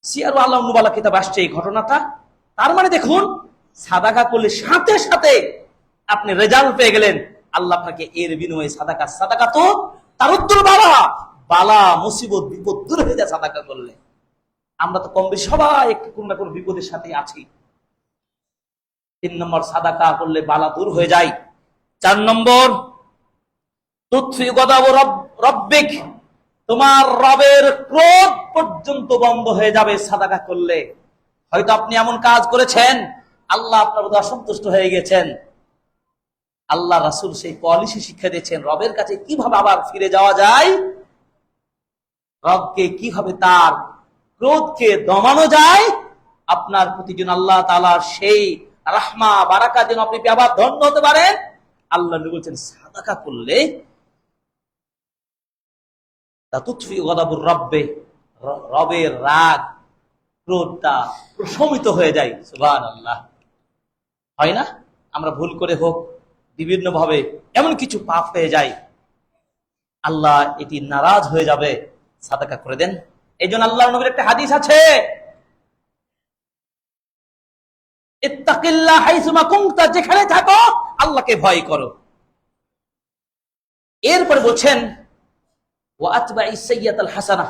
সিয়ারু আলাম নুবালা কিতাব আসছে এই ঘটনাটা। তার মানে দেখুন, সাদাকা করলে সাথে সাথে আপনি রেজাল্ট পেয়ে গেলেন। আল্লাহ আপনাকে এর বিনিময়ে সাদাকা তো তার উত্তর বালা মুসিবত বিপদ দূর হয়ে যায় সাদাকা করলে। আমরা তো কম বেশি সবাই একটু কোন না কোন বিপদের সাথে আছি। 3 নম্বর, সাদাকা করলে বালা দূর হয়ে যায়। 4 নম্বর, তুতফি গদাব রব্বিক, তোমার রবের ক্রোধ পর্যন্ত বন্ধ হয়ে যাবে সাদাকা করলে। হয়তো আপনি এমন কাজ করেছেন, আল্লাহ আপনার প্রতি অসন্তুষ্ট হয়ে গেছেন। আল্লাহ রাসূল সেই পলিসি শিক্ষা দিয়েছেন, রবের কাছে কিভাবে আবার ফিরে যাওয়া যায়, রবকে কিভাবে তার ক্রোধকে দমানো যায়, আপনার প্রতি যেন আল্লাহ তাআলার সেই রাহমা বারাকা যেন আপনি আবার ধন্য হতে পারেন। আল্লাহ নবী বলেছেন, সাদাকা করলে তুতফি গদাবুর রব্বে, রবের রাগ ক্রোধটা প্রশমিত হয়ে যায়। সুবহানাল্লাহ। হয় না? আমরা ভুল করে হোক বিভিন্ন ভাবে এমন কিছু পাপ হয়ে যায়, আল্লাহ এটি নারাজ হয়ে যাবে, সাদাকা করে দেন। এই জন্য আল্লাহর নবীর একটা হাদিস আছে, ইত্তাকিল্লাহ হাইসুমা কুনতা, যেখানে থাকো আল্লাহকে ভয় করো। এরপরে বলছেন, ওয়া আতবাইস সাইয়্যাতাল হাসানাহ,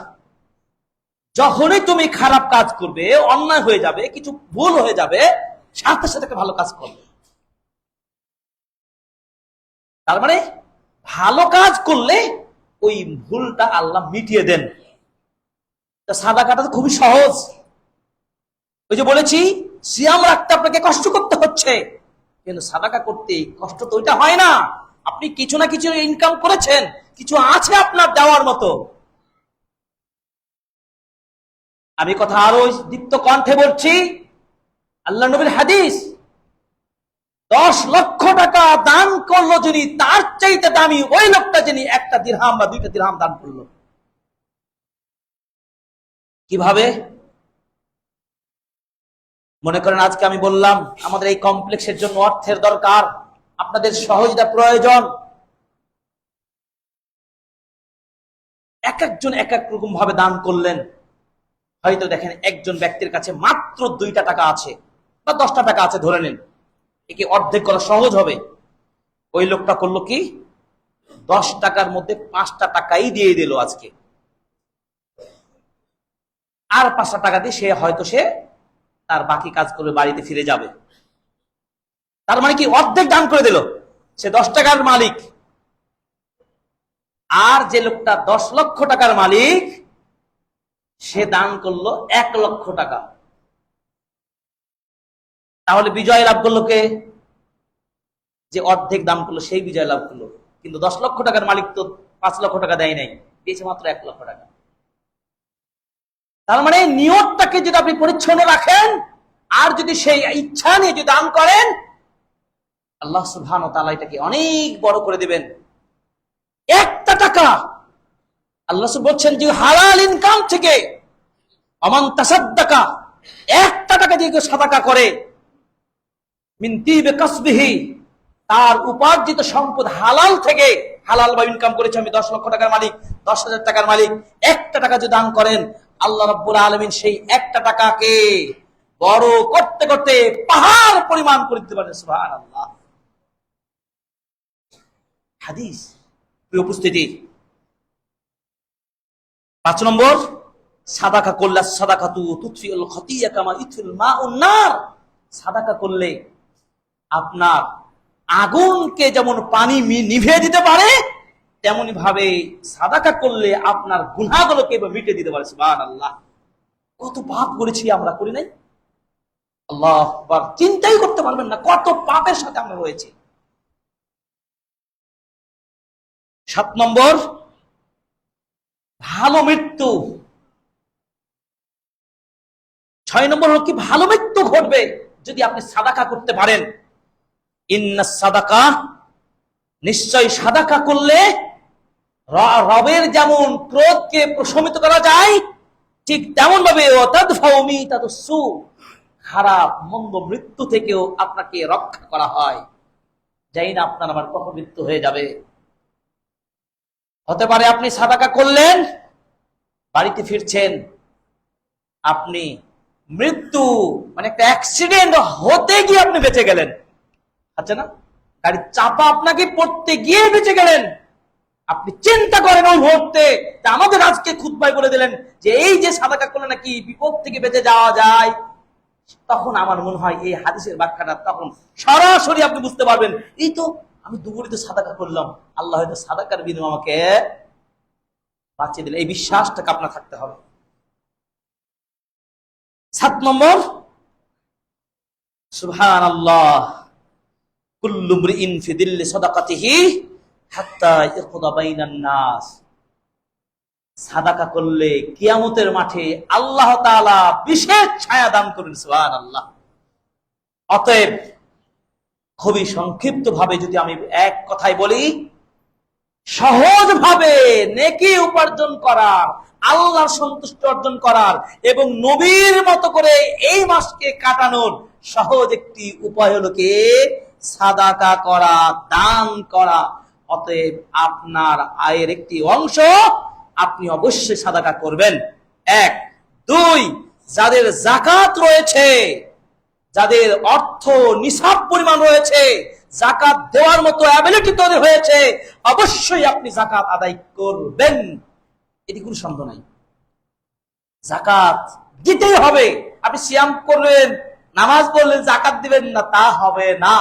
যখনই তুমি খারাপ কাজ করবে, অন্যায় হয়ে যাবে, কিছু ভুল হয়ে যাবে, সাথে সাথে ভালো কাজ করবে। তার মানে ভালো কাজ করলে ওই ভুলটা আল্লাহ মিটিয়ে দেন। সাদাকাটা তো খুবই সহজ। ওই যে বলেছি, সিয়াম রাখতে আপনাকে কষ্ট করতে হচ্ছে, কিন্তু সাদাকা করতে কষ্ট তো ওইটা হয় না। আপনি কিছু না কিছু ইনকাম করেছেন, কিছু আছে আপনার দেওয়ার মতো। আমি কথা আরো দীপ্ত কণ্ঠে বলছি, আল্লাহ নবীর হাদিস, 10 লক্ষ টাকা দান করলো যিনি, তার চাইতে দামি ওই লোকটা যিনি 1টা দিরহাম বা 2টা দিরহাম দান করলো। কিভাবে? মনে করেন আজকে আমি বললাম আমাদের এই কমপ্লেক্সের জন্য অর্থের দরকার, আপনাদের সহযোগিতা প্রয়োজন। এক একজন এক এক রকম ভাবে দান করলেন। হয়তো দেখেন একজন ব্যক্তির কাছে মাত্র 2টা টাকা আছে বা 10টা টাকা আছে ধরে নেন, একে অর্ধেক করা সহজ হবে। ওই লোকটা করলো কি, 10 টাকার মধ্যে 5টা টাকাই দিয়ে দিল আজকে, আর 5টা টাকা দিয়ে সে হয়তো সে তার বাকি কাজ করবে, বাড়িতে ফিরে যাবে। তার মানে কি, অর্ধেক দান করে দিল, সে 10 টাকার মালিক। আর যে লোকটা 10 লক্ষ টাকার মালিক, সে দান করলো 1 লক্ষ টাকা। তাহলে বিজয় লাভ করলো কে? যে অর্ধেক দান করলো সেই বিজয় লাভ করলো। কিন্তু 10 লক্ষ টাকার মালিক তো 5 লক্ষ টাকা দেয় নাই, দিয়েছে মাত্র 1 লক্ষ টাকা। তার মানে নিয়তটাকে যদি আপনি পরিচ্ছন্ন রাখেন, আর যদি সেই ইচ্ছা নিয়ে যদি দান করেন, আল্লাহ সুবহানাহু ওয়া তাআলা এটাকে অনেক বড় করে দিবেন। 1টা টাকা আল্লাহ বলছেন যে হালাল ইনকাম থেকে, আমান তাসাদ্দাকা, 1টা টাকা দিয়ে কেউ সাদাকা করে, মিন তিবে কাসবিহি, তার উপার্জিত সম্পদ হালাল থেকে, হালাল বা ইনকাম করেছে, আমি 10 লক্ষ টাকার মালিক, 10,000 টাকার মালিক, 1টা টাকা যদি দান করেন, আল্লাহ রাব্বুল আলামিন সেই 1টা টাকাকে বড় করতে করতে পাহাড় পরিমাণ করে দিতে পারেন। সুবহানাল্লাহ। হাদিস। প্রিয় উপস্থিতি, 5 নম্বর, সাদাকা করলে, সাদাকাতু তুতফিউল খতিয়া কামা ইথুল মাউন নার, সাদাকা করলে আপনার আগুনকে যেমন পানি নিভিয়ে দিতে পারে, তেমনি ভাবে সাদাকা করলে আপনার গুনাহগুলোকে মিটিয়ে দিতে পারে। সুবহানাল্লাহ। কত পাপ করেছি আমরা, করি নাই? আল্লাহু আকবার, চিন্তাই করতে পারবেন না কত পাপের সাথে আমরা রয়েছি। 7 নম্বর, ভালো মৃত্যু। 6 নম্বর হলো কি ভালো মৃত্যু ঘটবে যদি আপনি সাদাকা করতে পারেন। ইন্নাস সাদাকা, নিশ্চয় সাদাকা করলে রবের যেমন ক্রোধকে প্রশমিত করা যায়, ঠিক তেমন ভাবে খারাপ মন্দ মৃত্যু থেকেও আপনাকে রক্ষা করা হয়। জানি না আপনার আমার কখন মৃত্যু হয়ে যাবে। হতে পারে আপনি সাদাকা করলেন, বাড়িতে ফিরছেন, আপনি মৃত্যু মানে একটা অ্যাক্সিডেন্ট হতে গিয়ে আপনি বেঁচে গেলেন। আচ্ছা না, গাড়ির চাপা আপনাকে পড়তে গিয়ে বেঁচে গেলেন। আপনি চিন্তা করেন ওই মুহূর্তে, আমাদের আজকে খুতবায় বলে দিলেন যে এই যে সাদাকা করলে নাকি বিপদ থেকে বেঁচে যাওয়া যায়। তখন আমার মনে হয় এই হাদিসের ব্যাখ্যাটা তখন সরাসরি আপনি বুঝতে পারবেন, এই তো আমি দুপুরে সাদাকা করলাম, আল্লাহ হয়তো সাদাকার বিনিময়ে আমাকে বাঁচিয়ে দিলেন। এই বিশ্বাসটাকে আপনার থাকতে হবে। 7 নম্বর, সুবহানাল্লাহ, কুল্লু মরিইন ফি দিল্লি সাদাকাতিহি হাত্তা ইয়াকুদা বাইনান নাস। সাদাকা করলে কিয়ামতের মাঠে আল্লাহ তাআলা বিশেষ ছায়া দান করেন। সুবহানাল্লাহ। অতএব খুবই সংক্ষিপ্ত ভাবে যদি আমি এক কথায় বলি, সহজ ভাবে নেকি উপার্জন করার, আল্লাহর সন্তুষ্টি অর্জন করার এবং নবীর মতো করে এই মাসকে কাটানোর সহজ একটি উপায় হলো কি সাদাকা করা, দান করা। অতএব আপনার আয়ের একটি অংশ আপনি অবশ্যই সাদাকা করবেন। 1 2, যাদের যাকাত রয়েছে, যাদের অর্থ নিসাব পরিমাণ রয়েছে, যাকাত দেওয়ার মতো অ্যাবিলিটি তৈরি হয়েছে, অবশ্যই আপনি যাকাত আদায় করবেন। এটি কোনো সন্দেহ নাই, যাকাত দিতেই হবে। আপনি সিয়াম করলেন, নামাজ পড়লেন, যাকাত দিবেন না, তা হবে না।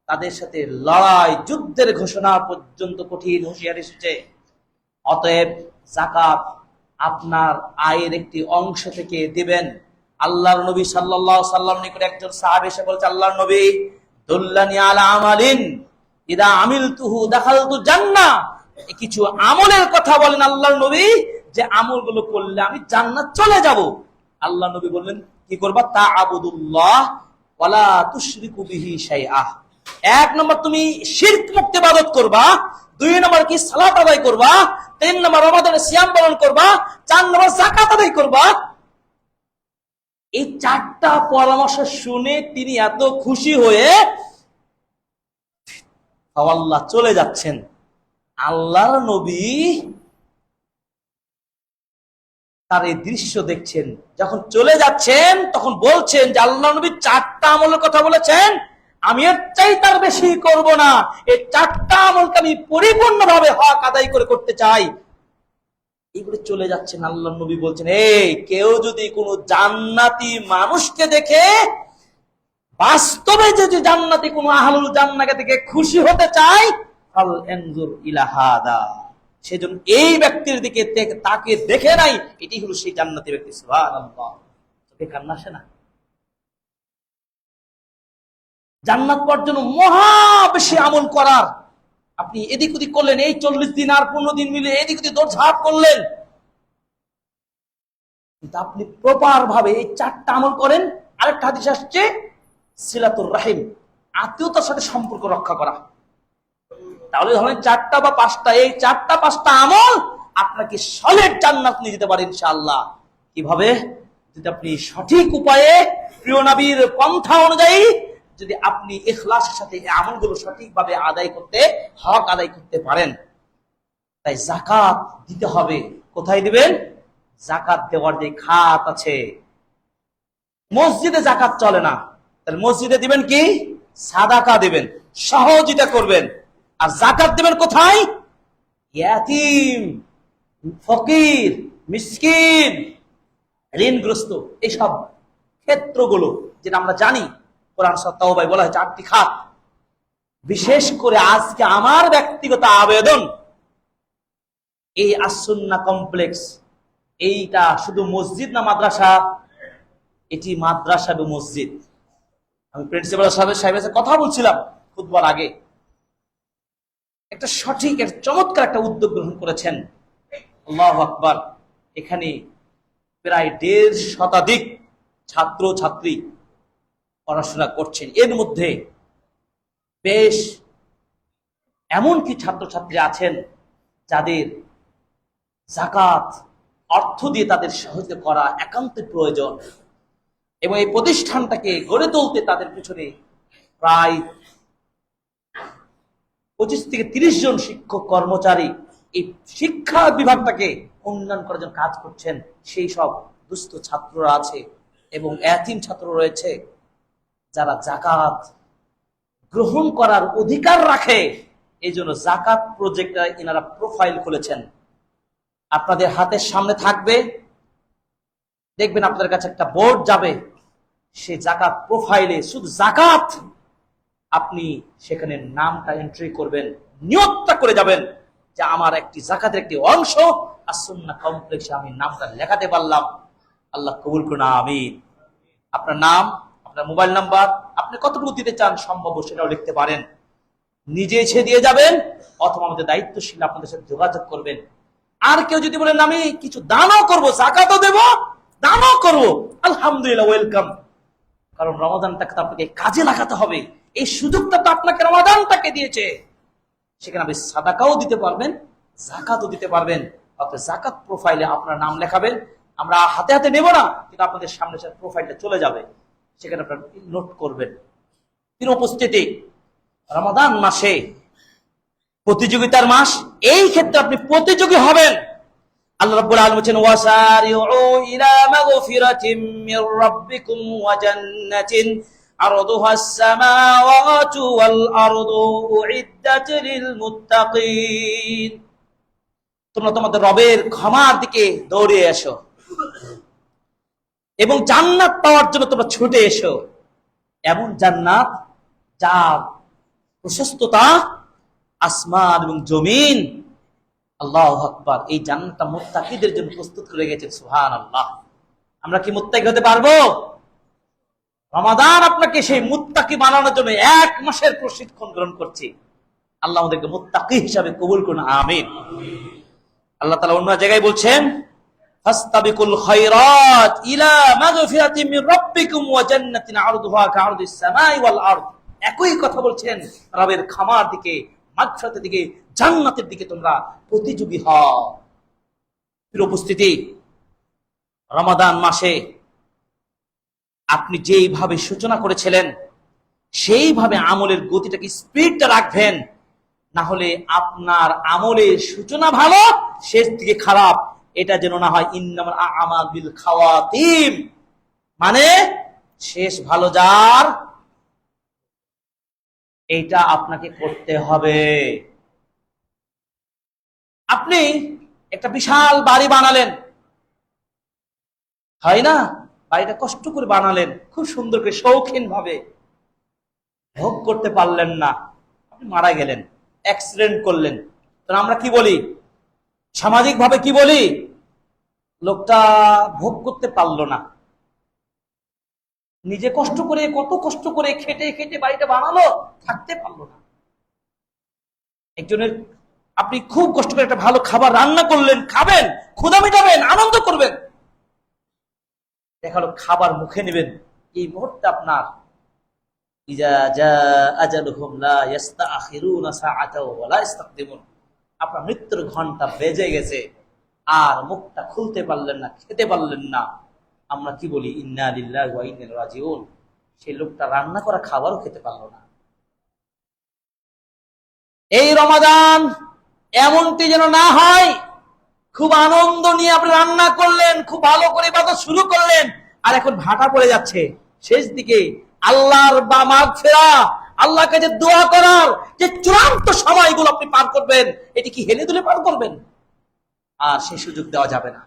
তাদের সাথে লড়াই, যুদ্ধের ঘোষণা পর্যন্ত কঠিন হুঁশিয়ারি এসেছে। অতএব যাকাত আপনার আয়ের একটি অংশ থেকে দিবেন। আল্লাহর নবী সাল্লাল্লাহু আলাইহি ওয়াসাল্লাম নিকট একজন সাহাবী এসে বলছে, আল্লাহর নবী দুল্লানি আলা আমালিন ইদা আমিলতুহু দাখালতু জান্নাহ। কিছু আমলের কথা বলেন আল্লাহর নবী, যে আমলগুলো করলে আমি জান্নাত চলে যাব। আল্লাহর নবী বললেন কি করবা? তা'বুদুল্লাহ ওয়ালা তুশরিকু বিহি শাইআ। 1 নম্বর তুমি শিরক মুক্ত ইবাদত করবা, 2 নম্বর কি সালাত আদায় করবা, 3 নম্বর রমাদানে সিয়াম পালন করবা, 4 নম্বর যাকাত আদায় করবা। এই 4টা পরামর্শ শুনে তিনি এত খুশি হয়ে আল্লাহ চলে যাচ্ছেন। আল্লাহর নবী তার এই দৃশ্য দেখছেন, যখন চলে যাচ্ছেন তখন বলছেন যে আল্লাহর নবী 4টা আমলের কথা বলেছেন, আমি এর চাইতে তার বেশি করব না। এই 4টা আমলকে আমি পরিপূর্ণভাবে হক আদায় করে করতে চাই। এগুলো চলে যাচ্ছেন। আল্লাহর নবী বলছেন, এই কেউ যদি কোনো জান্নাতি মানুষকে দেখে, বাস্তবে যদি জান্নাতি কোনো আহলুল জান্নাহকে দেখে খুশি হতে চায়, ফাল এনজুর ইলা হাদা, সেজন্য এই ব্যক্তির দিকে তাকে দেখে নাই, এটি হলো সেই জান্নাতি ব্যক্তি। সুবহানাল্লাহ। চোখে কান্না আসে না? জান্নাত পাওয়ার জন্য মহা বেশি আমল করার, আপনি এদিক ওদিক করলেন, এই 40 দিন আর 15 দিন মিলে এদিক ওদিক দৌড়ঝাঁপ করলেন, কিন্তু আপনি প্রপার ভাবে এই 4টা আমল করেন। আরেকটা হাদিস আসছে সিলাতুর রাহিম, আত্মীয়তার সাথে সম্পর্ক রক্ষা করা। তাহলে ধরেন 4টা বা 5টা, এই 4টা 5টা আমল আপনাকে সলিড জান্নাত নিয়ে যেতে পারে ইনশাআল্লাহ। কিভাবে? যদি আপনি সঠিক উপায়ে প্রিয় নবীর পন্থা অনুযায়ী যদি আপনি ইখলাসের সাথে এই আমলগুলো সঠিকভাবে আদায় করতে, হক আদায় করতে পারেন। তাই যাকাত দিতে হবে। কোথায় দিবেন? যাকাত দেওয়ার যে খাত আছে, মসজিদে যাকাত চলে না, তাহলে মসজিদে দিবেন কি? সাদাকা দিবেন, সহযোগিতা করবেন। আর যাকাত দিবেন কোথায়? ইয়াতীম, ফকির, মিসকিন, ঋণগ্রস্ত, এইসব ক্ষেত্রগুলো যেটা আমরা জানি কোরআন সূরা তাওবায় বলা হয়েছে 8টি খাত। বিশেষ করে আজকে আমার ব্যক্তিগত আবেদন, এই আস-সুন্নাহ কমপ্লেক্স, এইটা শুধু মসজিদ না মাদ্রাসা? এটি মাদ্রাসা এবং মসজিদ। আমি প্রিন্সিপাল সাহেবের সাথে কথা বলছিলাম খুতবার আগে, একটা সঠিক, একটা চমৎকার একটা উদ্যোগ গ্রহণ করেছেন। আল্লাহু আকবার। এখানে প্রায় 1.5 শতাধিক ছাত্র ছাত্রী পড়াশোনা করছেন। এর মধ্যে বেশ এমন কি ছাত্রছাত্রী আছেন যাদের যাকাত অর্থ দিয়ে তাদের সহযোগিতা করা একান্ত প্রয়োজন, এবং এই প্রতিষ্ঠানটাকে গড়ে তুলতে তাদের পিছনে প্রায় 25 থেকে 30 জন শিক্ষক কর্মচারী এই শিক্ষা বিভাগটাকে উন্নয়ন করার জন্য কাজ করছেন। সেই সব দুস্থ ছাত্ররা আছে এবং এতিম ছাত্র রয়েছে যারা যাকাত গ্রহণ করার অধিকার রাখে। এই জন্য যাকাত প্রজেক্টে এনারা প্রোফাইল খুলেছেন। আপনাদের হাতের সামনে থাকবে, দেখবেন আপনাদের কাছে একটা বোর্ড যাবে, সেই যাকাত প্রোফাইলে শুধু যাকাত, আপনি সেখানে নামটা এন্ট্রি করবেন, নিয়তটা করে যাবেন যে আমার একটি যাকাতের একটি অংশ আস-সুন্নাহ কমপ্লেক্সে আমি নামটা লেখাতে পারলাম। আল্লাহ কবুল করুন, আমিন। আপনার নাম, আপনার মোবাইল নাম্বার, আপনি কতটুকু দিতে চান সম্ভব সেটাও লিখতে পারেন। নিজে এসে দিয়ে যাবেন অথবা আমাদের দায়িত্বশীল আপনাদের সাথে যোগাযোগ করবেন। আর কেউ যদি বলেন আমি কিছু দানও করবো, যাকাতও দেব, দানও করবো, আলহামদুলিল্লাহ, ওয়েলকাম। কারণ রমাদানটাকে তো আপনাকে কাজে লাগাতে হবে। এই সুযোগটা তো আপনাকে রমাদানটাকে দিয়েছে, সেখানে আপনি সাদাকাও দিতে পারবেন, যাকাতও দিতে পারবেন। অর্থাৎ যাকাত প্রোফাইলে আপনার নাম লেখাবেন। আমরা হাতে হাতে নেব না, কিন্তু আপনাদের সামনে প্রোফাইলটা চলে যাবে, সেখানে আপনার নোট করবেন। তিনি উপস্থিতি রমাদান মাসে প্রতিযোগিতার মাস, এই ক্ষেত্রে আপনি প্রতিযোগী হবেন। আল্লাহ রাব্বুল আলামিন বলেন ওয়াসারিউ ইলা মাগফিরাতিম মির রাব্বিকুম ওয়া জান্নাতিন আরদুহাস সামাওয়াতু ওয়াল আরদু উইদ্দাত লিল মুত্তাকিন। তোমরা তোমাদের রবের ক্ষমার দিকে দৌড়ে এসো এবং জান্নাত পাওয়ার জন্য তোমরা ছুটে এসো। এমন জান্নাত যার প্রশস্ততা আসমান এবং জমিন। আল্লাহু আকবার। এই জান্নাতটা মুত্তাকিদের জন্য প্রস্তুত করে গেছেন। সুবহানাল্লাহ। আমরা কি মুত্তাকি হতে পারবো? রমাদান আপনাকে সেই মুত্তাকি বানানোর জন্য 1 মাসের প্রশিক্ষণ গ্রহণ করছি। আল্লাহ আমাদেরকে মুত্তাকি হিসাবে কবুল করুন, আমিন। আল্লাহ তাআলা অন্য জায়গায় বলছেন ফাস্তাবিকুল খায়রাত ইলা মাগফিরাতিম মির রাব্বিকুম ওয়া জান্নাতিন আরদুহা কাআরদিস সামাই ওয়াল আরদ। একই কথা বলছেন, রবের ক্ষমার দিকে, মাগফিরাতের দিকে, জান্নাতের দিকে তোমরা প্রতিযোগী হও। প্রিয় উপস্থিতি, রমাদান মাসে আপনি যেইভাবে সূচনা করেছিলেন সেইভাবে আমলের গতিটাকে, স্পিডটা রাখবেন। না হলে আপনার আমলের সূচনা ভালো, শেষ দিকে খারাপ। এটা যেন না হয় ইন্নামাল আ'মালু বিল খাওয়াতিম, মানে শেষ ভালো যার, এইটা আপনাকে করতে হবে। আপনি একটা বিশাল বাড়ি বানালেন, হয় না? বাড়িটা কষ্ট করে বানালেন, খুব সুন্দর করে শৌখিন ভাবে, ভোগ করতে পারলেন না, আপনি মারা গেলেন, অ্যাক্সিডেন্ট করলেন। তো আমরা কি বলি, সামাজিক ভাবে কি বলি? লোকটা ভোগ করতে পারলো না, নিজে কষ্ট করে, কত কষ্ট করে খেটে খেটে বাড়িটা বানালো, থাকতে পারলো না। একজনের, আপনি খুব কষ্ট করে একটা ভালো খাবার রান্না করলেন, খাবেন, ক্ষুধা মেটাবেন, আনন্দ করবেন, দেখালো খাবার মুখে নেবেন, এই মুহূর্তে আপনার ইজা জাআ আজালুহুম লা ইস্তাখিরুনা সাআতাও ওয়া লা ইস্তাকদিমুন, আপনার মৃত্যুর ঘন্টা বেজে গেছে, আর মুখটা খুলতে পারলেন না, খেতে পারলেন না। আমরা কি বলি, ইন্না লিল্লাহি ওয়া ইন্না ইলাইহি রাজিউন। সেই লোকটা রান্না করা খাবারও খেতে পারলো না। এই রমাদান এমনটি যেন না হয়, খুব আনন্দ নিয়ে আপনি রান্না করলেন, খুব ভালো করে ইবাদত শুরু করলেন, আর এখন ভাটা পড়ে যাচ্ছে, শেষ দিকে আল্লাহর বা মাগফিরা, আল্লাহর কাছে দোয়া করার যে চূড়ান্ত সময়গুলো আপনি পার করবেন, এটি কি হেলে দুলে পার করবেন? আর সেই সুযোগ দেওয়া যাবে না।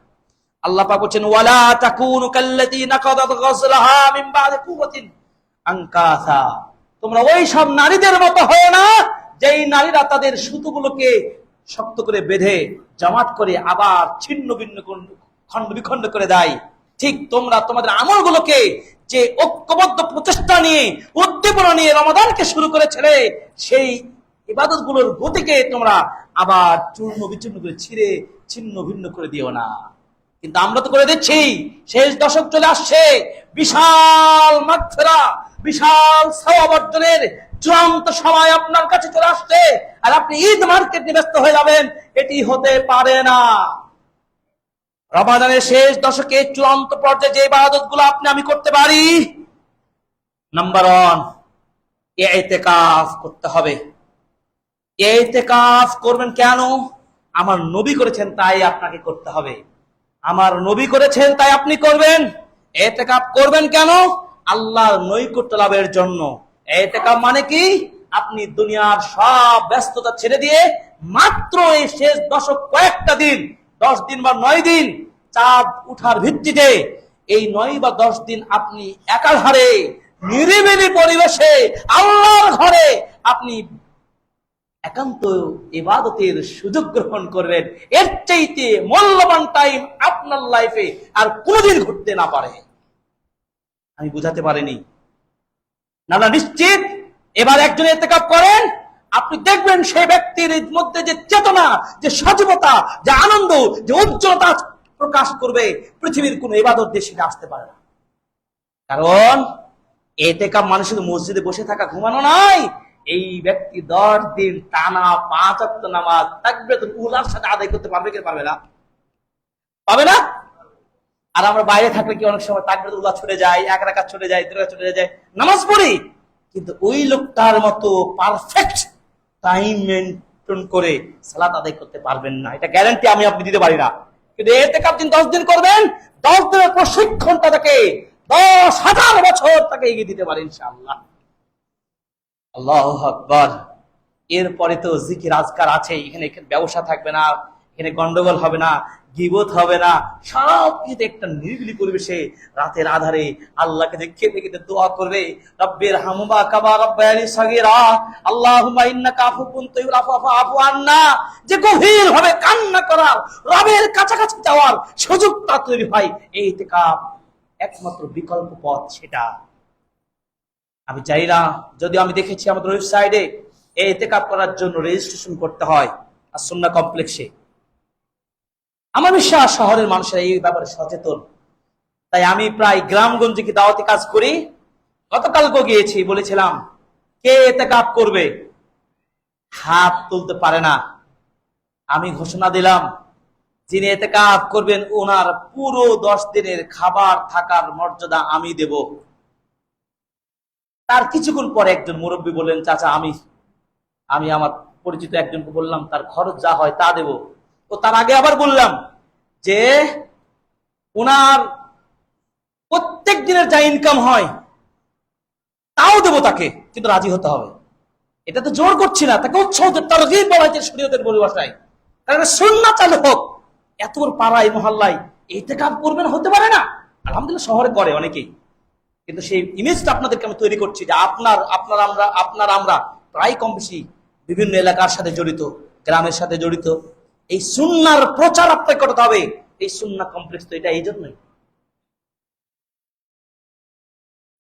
আল্লাহ পাক বলেন ওয়ালা তাকুনু কাল্লাতী নাকাদাত গাসলাহা মিন বাদি কুওয়াতিন আনকাসা। তোমরা ওই সব নারীদের মতো হয় না যেই নারীরা তাদের সুতোগুলোকে শক্ত করে বেঁধে জামাত করে আবার ছিন্ন ভিন্ন খণ্ড বিখণ্ড করে দেয়। ঠিক তোমরা তোমাদের আমলগুলোকে যে ঐক্যবদ্ধ প্রচেষ্টা নিয়ে, উদ্দীপনা নিয়ে রমাদানকে শুরু করেছিলে, সেই ইবাদত গুলোর গতিকে তোমরা আবার চূর্ণ বিচূর্ণ করে ছিঁড়ে ছিন্ন ভিন্ন করে দিও না। কিন্তু আমরা তো করে দিচ্ছি। শেষ দশক চলে আসছে, বিশাল মাগফিরা, বিশাল সওয়াব অর্জনের চূড়ান্ত সময় আপনার কাছে চলে আসছে, আর আপনি ঈদ মার্কেট নিয়ে ব্যস্ত হয়ে যাবেন, এটি হতে পারে না। রমাদানের শেষ দশকে চূড়ান্ত পর্যায়ে যে ইবাদত গুলো আপনি আমি করতে পারি, নাম্বার 1, ইতিকাফ করতে হবে। ইতিকাফ করবেন কেন? আমার নবী করেছেন তাই আপনাকে করতে হবে। আমার নবী করেছেন তাই আপনি করবেন। ইতিকাফ করবেন কেন? আল্লাহর নৈকট্য লাভের জন্য। ইতিকাফ মানে কি? আপনি দুনিয়ার সব ব্যস্ততা ছেড়ে দিয়ে মাত্র এই শেষ দশক কয়েকটা দিন, 10 দিন বা 9 দিন, চাঁদ উঠার ভিত্তিতে এই 9 বা 10 দিন আপনি একাধারে নিরিবিলি পরিবেশে আল্লাহর ঘরে আপনি একান্ত ইবাদতের সুযোগ গ্রহণ করবেন। এর চাইতে মূল্যবান টাইম আপনার লাইফে আর কোনোদিন ঘটতে না পারে। আমি বুঝাতে পারিনি না? নিশ্চিত এবার একজন ইতিকাফ করেন, আপনি দেখবেন সেই ব্যক্তির মধ্যে যে চেতনা, যে সজীবতা, যে আনন্দ, যে উজ্জ্বলতা প্রকাশ করবে, পৃথিবীর কোন ইবাদত দিয়ে সেটা আসতে পারে না। কারণ ইতিকাফ মানে শুধু মসজিদে বসে থাকা, ঘুমানো নয়। এই ব্যক্তি 10 দিন টানা 5 ওয়াক্ত নামাজ তাকবীরাতুল উলার সাথে আদায় করতে পারবে কি পারবে না? পাবে না? আর আমরা বাইরে থাকলে কি অনেক সময় তাকবীরাতুল উলা ছুটে যায়, 1 রাকাত ছুটে যায়, 2 রাকাত ছুটে যায়, নামাজ পড়ি, কিন্তু ওই লোকটার মতো পারফেক্ট টাইম মেইনটেইন করে সালাত আদায় করতে পারবেন না। এটা গ্যারান্টি আমি আপনি দিতে পারি না। কিন্তু ইতিকাফ দিন 10 দিন করবেন, 10 দিনের প্রশিক্ষণটা তাকে 10,000 বছর তাকে এগিয়ে দিতে পারে ইনশাআল্লাহ। আল্লাহু আকবার। এরপরে তো জিকির আজকার আছে। এখানে ব্যবসা থাকবে না, এখানে গন্ডগোল হবে না, গীবত হবে না, সব কিছু একটা নিরিবিলি পরিবেশে রাতের আধারে আল্লাহকে দেখে দেখে দোয়া করবে, রব্বির হামুমা কামা রাব্বায়ানি সাগীরা, আল্লাহুম্মা ইন্নাকা আফুউন তুহিব্বুল আফওয়া ফাআফু আন্না। যে গভীর ভাবে কান্না করার, রবের কাছাকাছি যাওয়ার সুযোগটা তৈরি হয়, এই ইতিকাফ একমাত্র বিকল্প পথ সেটা। আমি চাই না, যদিও আমি দেখেছি আমাদের ওয়েবসাইটে এই ইতিকাফ করার জন্য রেজিস্ট্রেশন করতে হয় আর সুন্নাহ কমপ্লেক্সে। আমার বিশ্বাস শহরের মানুষেরা এই ব্যাপারে সচেতন, তাই আমি প্রায় গ্রামগঞ্জে কি দাওয়াতি কাজ করি। গতকালকে গিয়েছি, বলেছিলাম কে ইতিকাফ করবে, হাত তুলতে পারে না। আমি ঘোষণা দিলাম, যিনি ইতিকাফ করবেন ওনার পুরো 10 দিনের খাবার থাকার মর্যাদা আমি দেব। তার কিছুক্ষণ পরে একজন মুরব্বী বললেন, চাচা আমি আমার পরিচিত একজনকে বললাম তার খরচ যা হয় তা দেব। তো তার আগে আবার বললাম যে ওনার প্রত্যেক দিনের যা ইনকাম হয় তাও দেব তাকে, কিন্তু রাজি হতে হবে। এটা তো জোর করছি না, তাকে উৎসাহ তারগীব বলা হয়েছে শরীয়তের পরিভাষায়। কারণ সুন্নাহ চালু হোক। এত বড় পাড়ায় মহল্লায় ইতিকাফ করবেন, হতে পারে না? আলহামদুলিল্লাহ শহরে করে অনেকেই, কিন্তু সেই ইমেজটা আপনাদেরকে আমি তৈরি করছি যে আমরা প্রায় কম বেশি বিভিন্ন এলাকার সাথে জড়িত, গ্রামের সাথে জড়িত। এই সুন্নাহর প্রচার আপনাকে করতে হবে। এই সুন্নাহ কমপ্লেক্স তো এটা এই জন্যই।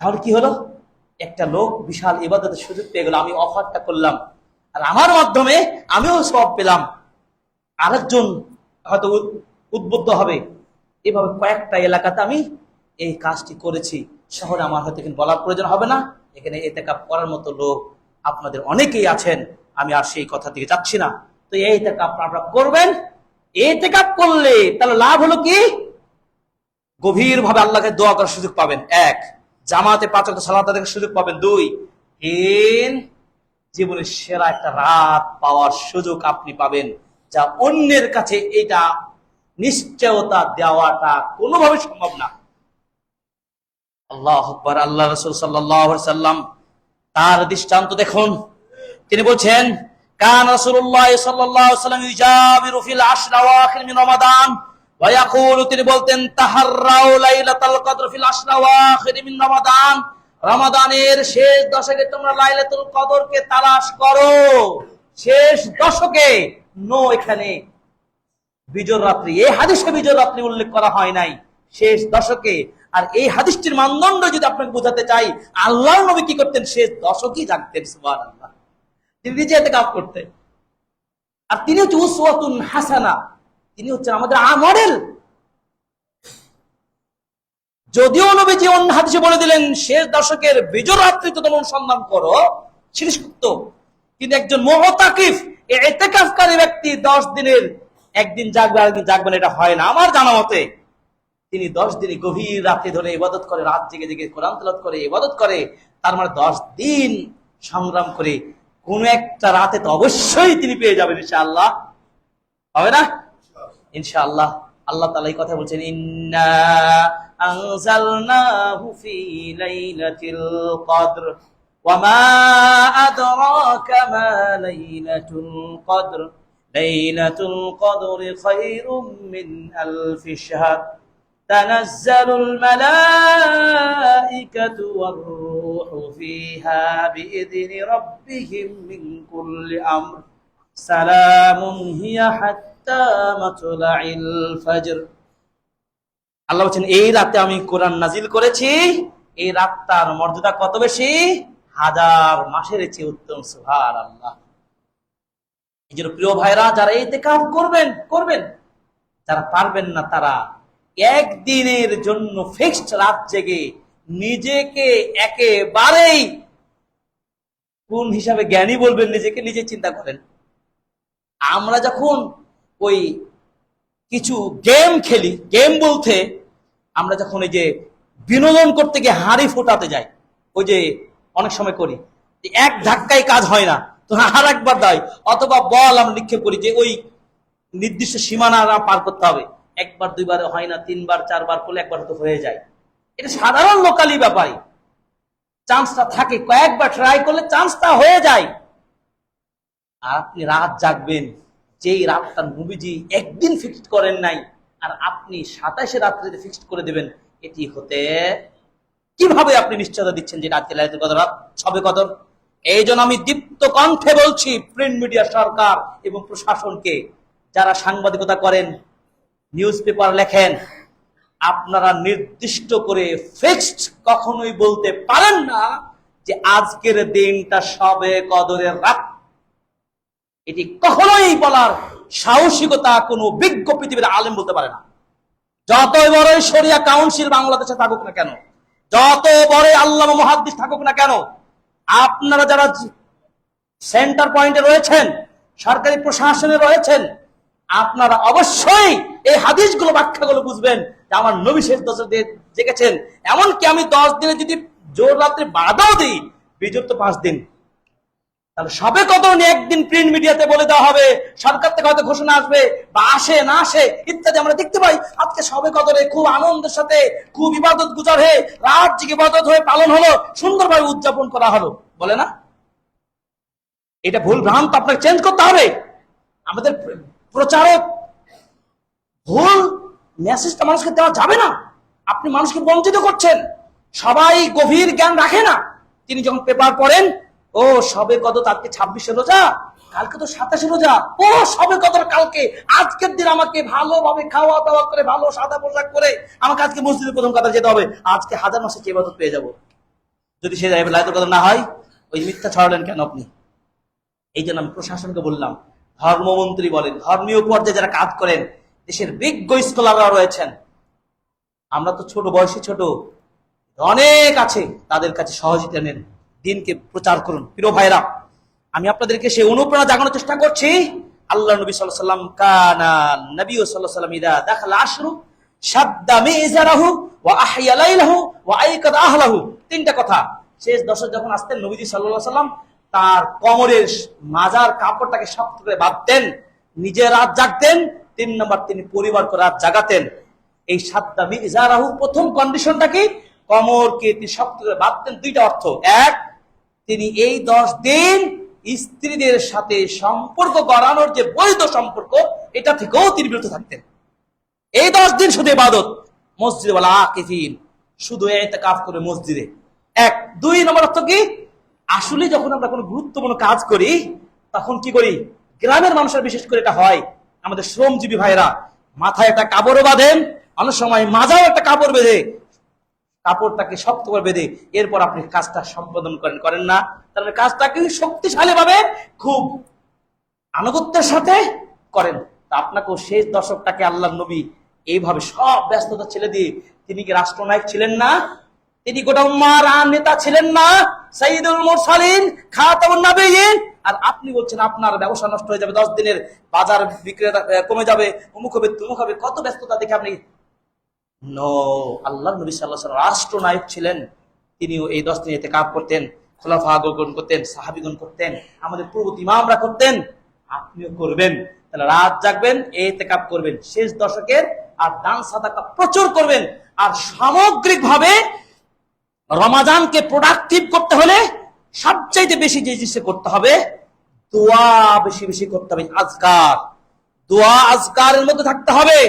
তাহলে কি হলো? একটা লোক বিশাল ইবাদতের সুযোগ পেয়ে গেল, আমি অফারটা করলাম, আর আমার মাধ্যমে আমিও সব পেলাম, আরেকজন হয়তো উদ্বুদ্ধ হবে। এভাবে কয়েকটা এলাকাতে আমি এই কাজটি করেছি। শহরে আমার হয়তো এখানে বলার প্রয়োজন হবে না, এখানে ইতিকাফ করার মতো লোক আপনাদের অনেকেই আছেন, আমি আর সেই কথা দিকে যাচ্ছি না। তো এই ইতিকাফ আপনারা করবেন। ইতিকাফ করলে তাহলে লাভ হলো কি? গভীর ভাবে আল্লাহকে দোয়া করার সুযোগ পাবেন। 1, জামাতে 5 ওয়াক্ত সালাত আদায়ের সুযোগ পাবেন। 2, জীবনের সেরা একটা রাত পাওয়ার সুযোগ আপনি পাবেন, যা অন্যের কাছে এটা নিশ্চয়তা দেওয়াটা কোনোভাবে সম্ভব না। আল্লাহু আকবার। আল্লাহ রাসূল সাল্লাল্লাহু আলাইহি সাল্লাম তার দৃষ্টান্ত দেখুন। তিনি বলছেন, কান রাসূলুল্লাহ সাল্লাল্লাহু আলাইহি সাল্লাম ইজাবিরু ফিল আশর আওয়াখির মিন রমাদান ওয়া ইয়াকুলু, তিনি বলতেন, তাহাররাউ লাইলাতুল কদর ফিল আশর আওয়াখির মিন রমাদান, রমাদানের শেষ দশকে তোমরা লাইলাতুল কদরকে তালাশ করো। শেষ দশকে, নো এখানে বিজয় রাত্রি। এই হাদিসে বিজয় রাত্রি উল্লেখ করা হয় নাই, শেষ দশকে। আর এই হাদিসটির মানদণ্ড যদি আপনাকে বোঝাতে চাই, আল্লাহর নবী কি করতেন? শেষ দশকই জাগতেন। সুবহানাল্লাহ। তিনি নিজে ইতিকাফ করতেন। আর তিনি হচ্ছে উসওয়াতুন হাসানা, তিনি হচ্ছেন আমাদের মডেল। যদিও নবীজি অন্য হাদিসে বলে দিলেন শেষ দশকের বিজয় রাত্রি তোমরা অনুসন্ধান করো, সেটি সত্য, কিন্তু একজন মুতাকিফ ইতিকাফকারী ব্যক্তি 10 দিনের একদিন জাগবে আরেকদিন জাগবে না, এটা হয় না আমার জানা মতে। তিনি 10 দিনে গভীর রাত্রি ধরে ইবাদত করে, রাত জেগে জেগে কোরআন তেলাওয়াত করে, ইবাদত করে। তার মানে 10 দিন সংগ্রাম করে কোন একটা রাতে তো অবশ্যই তিনি পেয়ে যাবেন ইনশাআল্লাহ, হবে না? ইনশাআল্লাহ। আল্লাহ তাআলা এই কথা বলছেন, ইন্না আনজালনাহু ফি লাইলাতিল কদর ওয়া মা আদরাকা মা লাইলাতুল কদর লাইলাতুল কদরি খায়রুম মিন আলফি শাহর তানাজ্জালুল মালাইকাতু ওয়ার রূহু ফিহা বিইذনি রাব্বিহিম মিন কুল্লি আমর সালামুন হিয়া হাত্তা মাতলাইল ফজর। আল্লাহ বলেন এই রাতে আমি কোরআন নাজিল করেছি, এই রাতটার মর্যাদা কত বেশি, 1000 মাসের চেয়ে উত্তম। সুবহানাল্লাহ। এই জন্য প্রিয় ভাইরা, যারা ইতিকাফ করবেন, যারা পারবেন না তারা একদিনের জন্য ফিক্সড রাত জেগে নিজেকে একেবারেই কোন হিসাবে জ্ঞানী বলবেন নিজেকে নিজে চিন্তা করেন। আমরা যখন ওই কিছু গেম খেলি, গেম বলতে আমরা যখন এই যে বিনোদন করতে গিয়ে হাড়ি ফোটাতে যাই, ওই যে অনেক সময় করি, এক ধাক্কায় কাজ হয় না তো আর একবার দেয়, অথবা বল আমরা নিক্ষেপ করি যে ওই নির্দিষ্ট সীমানা পার করতে হবে, একবার দুইবারে হয় না, 3বার 4বার করলে একবার তো হয়ে যায়। এটা সাধারণ লোকালি ব্যাপারই, চান্সটা থাকে, কয়েকবার ট্রাই করলে চান্সটা হয়ে যায়। আর আপনি রাত জাগবেন, যেই রাতটা নবীজি একদিন ফিক্সড করেন নাই, আর আপনি 27 রাত্রিতে ফিক্সড করে দেবেন, এটি হতে কিভাবে আপনি নিশ্চয়তা দিচ্ছেন যে রাত লাইলাতুল কদর, রাত সবে কদর? এই জন্য আমি দীপ্ত কণ্ঠে বলছি প্রিন্ট মিডিয়া, সরকার এবং প্রশাসনকে, যারা সাংবাদিকতা করেন, নিউজ পেপার লেখেন, আপনারা নির্দিষ্ট করে ফিক্সড কখনোই বলতে পারেন না যে আজকের দিনটা সবে কদরের রাত। এটি কখনোই বলার সাহসিকতা কোনো বিজ্ঞ পৃথিবীর আলেম বলতে পারে না। যতই বড় শরিয়া কাউন্সিল বাংলাদেশে থাকুক না কেন, যত বড় আল্লামা মুহাদ্দিস থাকুক না কেন, আপনারা যারা সেন্টার পয়েন্টে রয়েছেন, সরকারি প্রশাসনে রয়েছেন, আপনারা অবশ্যই এই হাদিসগুলো, ব্যাখ্যাগুলো বুঝবেন যে আমার নবী শেষ দশে জেগেছেন। এমনকি আমি 10 দিনে যদি জোর রাত্রে বাধাও দিই, বিজয় তো 5 দিন, তাহলে সবে কদর নিয়ে একদিন প্রিন্ট মিডিয়াতে বলে দেওয়া হবে, সরকার থেকে হয়তো ঘোষণা আসবে বা আসে না আসে ইত্যাদি। আমরা দেখতে পাই আজকে সবে কদরে খুব আনন্দের সাথে, খুব ইবাদত গুজার হয়ে, রাত জেগে ইবাদত হয়ে পালন হলো, সুন্দরভাবে উদযাপন করা হলো, বলে না? এটা ভুল ভ্রান্ত, আপনাকে চেঞ্জ করতে হবে। আমাদের প্রচারক ভুল মেসেজটা মানুষকে দেওয়া যাবে না। আপনি মানুষকে বঞ্চিত করছেন। সবাই গভীর জ্ঞান রাখে না। তিনি যখন পেপার পড়েন, ও সবে কদর আজকে 26 রোজা, কালকে তো 27 রোজা, ও সবে কদর কালকে, আজকের দিন আমাকে ভালোভাবে খাওয়া দাওয়া করে, ভালো সাদা পোশাক করে আমাকে আজকে মসজিদের প্রথম কাতারে যেতে হবে, আজকে 1000 মাসে ইবাদত পেয়ে যাব। যদি সে লাইলাতুল কদর না হয়, ওই মিথ্যা ছড়ালেন কেন আপনি? এই জন্য আমি প্রশাসনকে বললাম, ধর্মমন্ত্রী বলেন, ধর্মীয় পর্যায়ে যারা কাজ করেন, দেশের বিজ্ঞ স্কলাররা রয়েছেন, আমরা তো ছোট বয়সী, ছোট অনেক আছে, তাদের কাছে সহযোগিতা নেন, দিনকে প্রচার করুন। প্রিয় ভাইরা, আমি আপনাদেরকে সেই অনুপ্রেরণা জাগানোর চেষ্টা করছি। আল্লাহ নবী সাল্লাল্লাহু আলাইহি ওয়াসাল্লাম, কানা নবী সাল্লাল্লাহু আলাইহি ওয়াসাল্লাম ইদা দাখালা আশরু শাদ্দা মিজারাহু ওয়া আহইয়া লাইলাহু ওয়া আইকাদ আহলাহু। 3টা কথা। শেষ দশক যখন আসতেন নবীজি সাল্লাল্লাহু আলাইহি ওয়াসাল্লাম তার কোমরের মাজার কাপড়টাকে শক্ত করে বাঁধতেন, নিজে রাত জাগতেন। 3 নম্বর, তিনি পরিবারকে রাত জাগাতেন। এই শাদ্দা মিজারাহু, প্রথম কন্ডিশনটা কি? কোমরকে তিনি শক্ত করে বাঁধতেন। 2টা অর্থ। এক, তিনি এই 10 দিন স্ত্রীদের সাথে সম্পর্ক গড়ানোর যে বৈধ সম্পর্ক, এটা থেকেও তিনি বিরত থাকতেন। এই 10 দিন শুধু ইবাদত, মসজিদে ওয়ালা আকিফিন, শুধু ইতিকাফ করে মসজিদে। 1। 2 নম্বর অর্থ কি? আসলে যখন আমরা কোনো গুরুত্বপূর্ণ কাজ করি, তখন কি করি? গ্রামের মানুষের বিশেষ করে এটা হয়, আমাদের শ্রমজীবী ভাইরা মাথায় একটা কাপড়ও বাঁধেন, অনেক সময় মাজাও একটা কাপড় বেঁধে কাপড়টাকে শক্ত করে বেঁধে এরপর আপনি কাজটা সম্পাদন করেন না, তাহলে কাজটাকে শক্তিশালী ভাবে খুব আনুগত্যের সাথে করেন। তা আপনাকেও শেষ দশকটাকে আল্লাহর নবী এইভাবে সব ব্যস্ততা ছেড়ে দিয়ে, তিনি কি রাষ্ট্রনায়ক ছিলেন না? তিনি গোটা উম্মাহর নেতা ছিলেন না? সাইয়্যিদুল মুরসালিন, খাতামুন নবিয়্যিন। আর আপনি বলছেন আপনার ব্যবসা নষ্ট হয়ে যাবে, 10 দিনের বাজার বিক্রেতা কমে যাবে, অমুক হবে তমুক হবে, কত ব্যস্ততা দেখে আপনি। নো, আল্লাহর নবী সাল্লাল্লাহু আলাইহি ওয়াসাল্লাম রাষ্ট্রনায়ক ছিলেন, তিনিও এই 10 দিন ইতিকাফ করতেন, খোলাফাগণ করতেন, সাহাবীগণ করতেন, আমাদের পূর্ববর্তী ইমামরা করতেন, আপনিও করবেন। তাহলে রাত জাগবেন, ইতিকাফ করবেন শেষ দশকের, আর দান সাদাকা প্রচুর করবেন। আর সামগ্রিকভাবে রমাদানকে প্রোডাক্টিভ করতে হলে সবচাইতে বেশি যে জিনিসটা করতে হবে, দোয়া বেশি বেশি করতে হবে। আজকার, দোয়া আজকারের মধ্যে থাকতে হবে।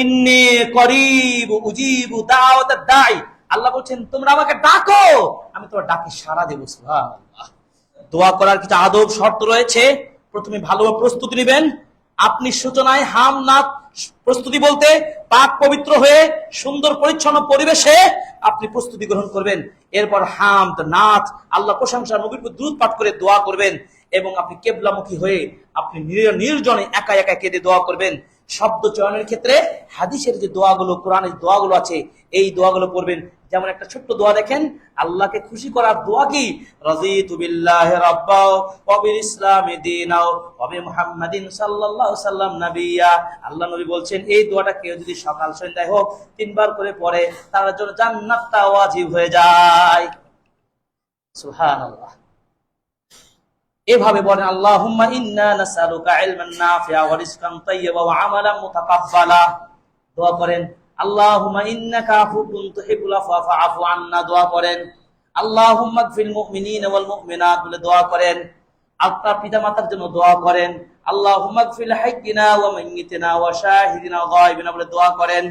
ইন্নী করিব উজিবু দাওয়াতাদ দাঈ, আল্লাহ বলছেন তোমরা আমাকে ডাকো, আমি তোমার ডাকে সাড়া দেব। সুবহানাল্লাহ। দোয়া করার কিছু আদব শর্ত রয়েছে। প্রথমে ভালোভাবে প্রস্তুতি নেবেন। আপনি সূচনায় হাম নাত প্রস্তুতি বলতে পাক পবিত্র হয়ে সুন্দর পরিচ্ছন্ন পরিবেশে আপনি প্রস্তুতি গ্রহণ করবেন। এরপর হামদ নাত, আল্লাহ প্রশংসা, নবীর প্রতি দুরূদ পাঠ করে দোয়া করবেন। এবং আপনি কিবলামুখী হয়ে আপনি নির্জনে একা একা কেঁদে দোয়া করবেন। শব্দ চয়নের ক্ষেত্রে হাদিসের যে দোয়াগুলো, কোরআনের দোয়াগুলো আছে, এই দোয়াগুলো পড়বেন। যেমন একটা ছোট্ট দোয়া দেখেন, আল্লাহকে খুশি করার দোয়া কি? রাযীতু বিল্লাহি রাব্বা ওয়া বিল ইসলামি দীনা ওয়া বি মুহাম্মাদিন সাল্লাল্লাহু সাল্লাম নাবিয়্যা। আল্লাহ নবী বলছেন এই দোয়াটা কেউ যদি সকাল সন্ধ্যায় হোক 3 বার করে পড়ে, তার জন্য জান্নাতটা ওয়াজিব হয়ে যায়। সুবহানাল্লাহ। এভাবে বলেন, আল্লাহুম্মা ইন্না নাসআলুকা ইলমান নাফিআ ওয়া রিজকান তাইয়্যিবা ওয়া আমালান মুতাকাব্বালা। দোয়া করেন, আল্লাহুম্মা ইন্নাকা আফুউন তুহিব্বুল আফওয়া ফাআফু আন্না। দোয়া করেন, আল্লাহুম্মা গফিল মুমিনিনা ওয়াল মুমিনাত বলে দোয়া করেন। আপনার পিতামাতার জন্য দোয়া করেন, আল্লাহুম্মা গফিল হাইয়িনা ওয়া মাইয়িতিনা ওয়া শাহিদিনা ওয়া গায়বিনা বলে দোয়া করেন।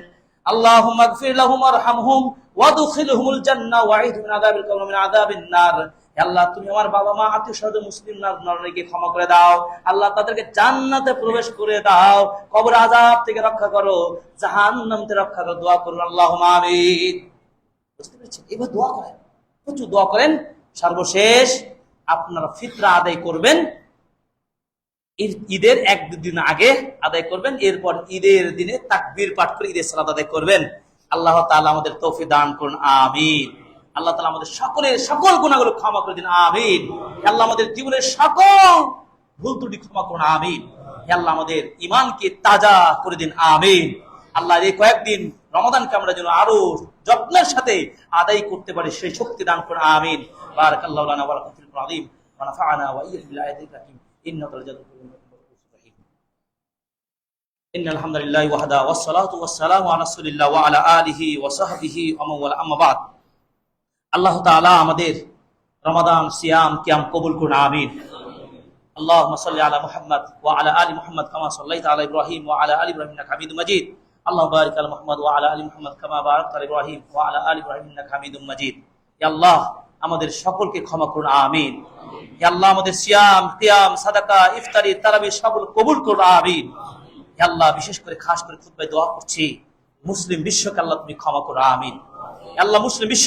আল্লাহুম্মা গফির লাহুম ওয়ারহামহুম ওয়াদখিলহুমুল জান্নাহ ওয়া'ইদহুম মিন আযাবিল কবর মিন আযাবিন নার। আল্লাহ তুমি আমার বাবা মা আত্মীয় স্বজন মুসলিম নরনারীকে ক্ষমা করে দাও। আল্লাহ তাদেরকে জান্নাতে প্রবেশ করে দাও, কবর আযাব থেকে রক্ষা করো, জাহান্নাম থেকে রক্ষা করো। দোয়া করুন, আল্লাহুম্মা আমিন। বুঝতে পেরেছেন? এবার দোয়া করেন, প্রচুর দোয়া করেন। সর্বশেষ আপনারা ফিতরা আদায় করবেন, ঈদের 1-2 দিন আগে আদায় করবেন। এরপর ঈদের দিনে তাকবীর পাঠ করে ঈদের সালাত আদায় করবেন। আল্লাহ তাআলা আমাদের তৌফিক দান করুন, আমিন। আল্লাহ তাআলা আমাদের সকলের সকল গুনাহগুলো ক্ষমা করে দিন, আমিন। আল্লাহ আমাদের জীবনের সকল ভুল ত্রুটি ক্ষমা করুন, আমিন। আল্লাহ আমাদের ঈমানকে তাজা করে দিন, আমিন। আল্লাহ এই কয়েকদিন রমাদানকে আমরা যেন আরো যত্নের সাথে আদায় করতে পারি, সেই শক্তি দান করুন, আমিন। বারাকাল্লাহু লানা ওয়া লাকুম ফিল আযীম ওয়া নাফা'না ওয়া ইয়্যাকুম বিল আয়াতিল হাকীম ইন্নাকা লাজাদুল রহিম। ইন্নাল হামদুলিল্লাহি ওয়াহদা ওয়াস সালাতু ওয়াস সালামু আলা রাসূলিল্লাহ ওয়া আলা আলিহি ওয়া সাহবিহি ওয়া মান ওয়ালা, আম্মা বাদ। আল্লাহ তাআলা আমাদের রমাদান সিয়াম কিয়াম কবুল করুন, আমিন। আল্লাহুম্মা সাল্লি আলা মুহাম্মদ ওয়া আলা আলি মুহাম্মদ কামা সাল্লাইতা আলা ইব্রাহিম ওয়া আলা আলি ইব্রাহিম ইন্নাকা হামিদুম মাজিদ। আল্লাহুম্মা বারিক আলা মুহাম্মদ ওয়া আলা আলি মুহাম্মদ কামা বারাকতা আলা ইব্রাহিম ওয়া আলা আলি ইব্রাহিম ইন্নাকা হামিদুম মাজিদ। ইয়া আল্লাহ আমাদের সকলকে ক্ষমা করুন, আমিন। ইয়া আল্লাহ আমাদের সিয়াম কিয়াম সাদাকা ইফতারি তারাবি সকল কবুল করুন, আমিন। ইয়া আল্লাহ বিশেষ করে খাস করে খুতবায় দোয়া করছি, মুসলিম বিশ্বকে আল্লাহ তুমি ক্ষমা করো, আমিন। ইয়া আল্লাহ মুসলিম বিশ্ব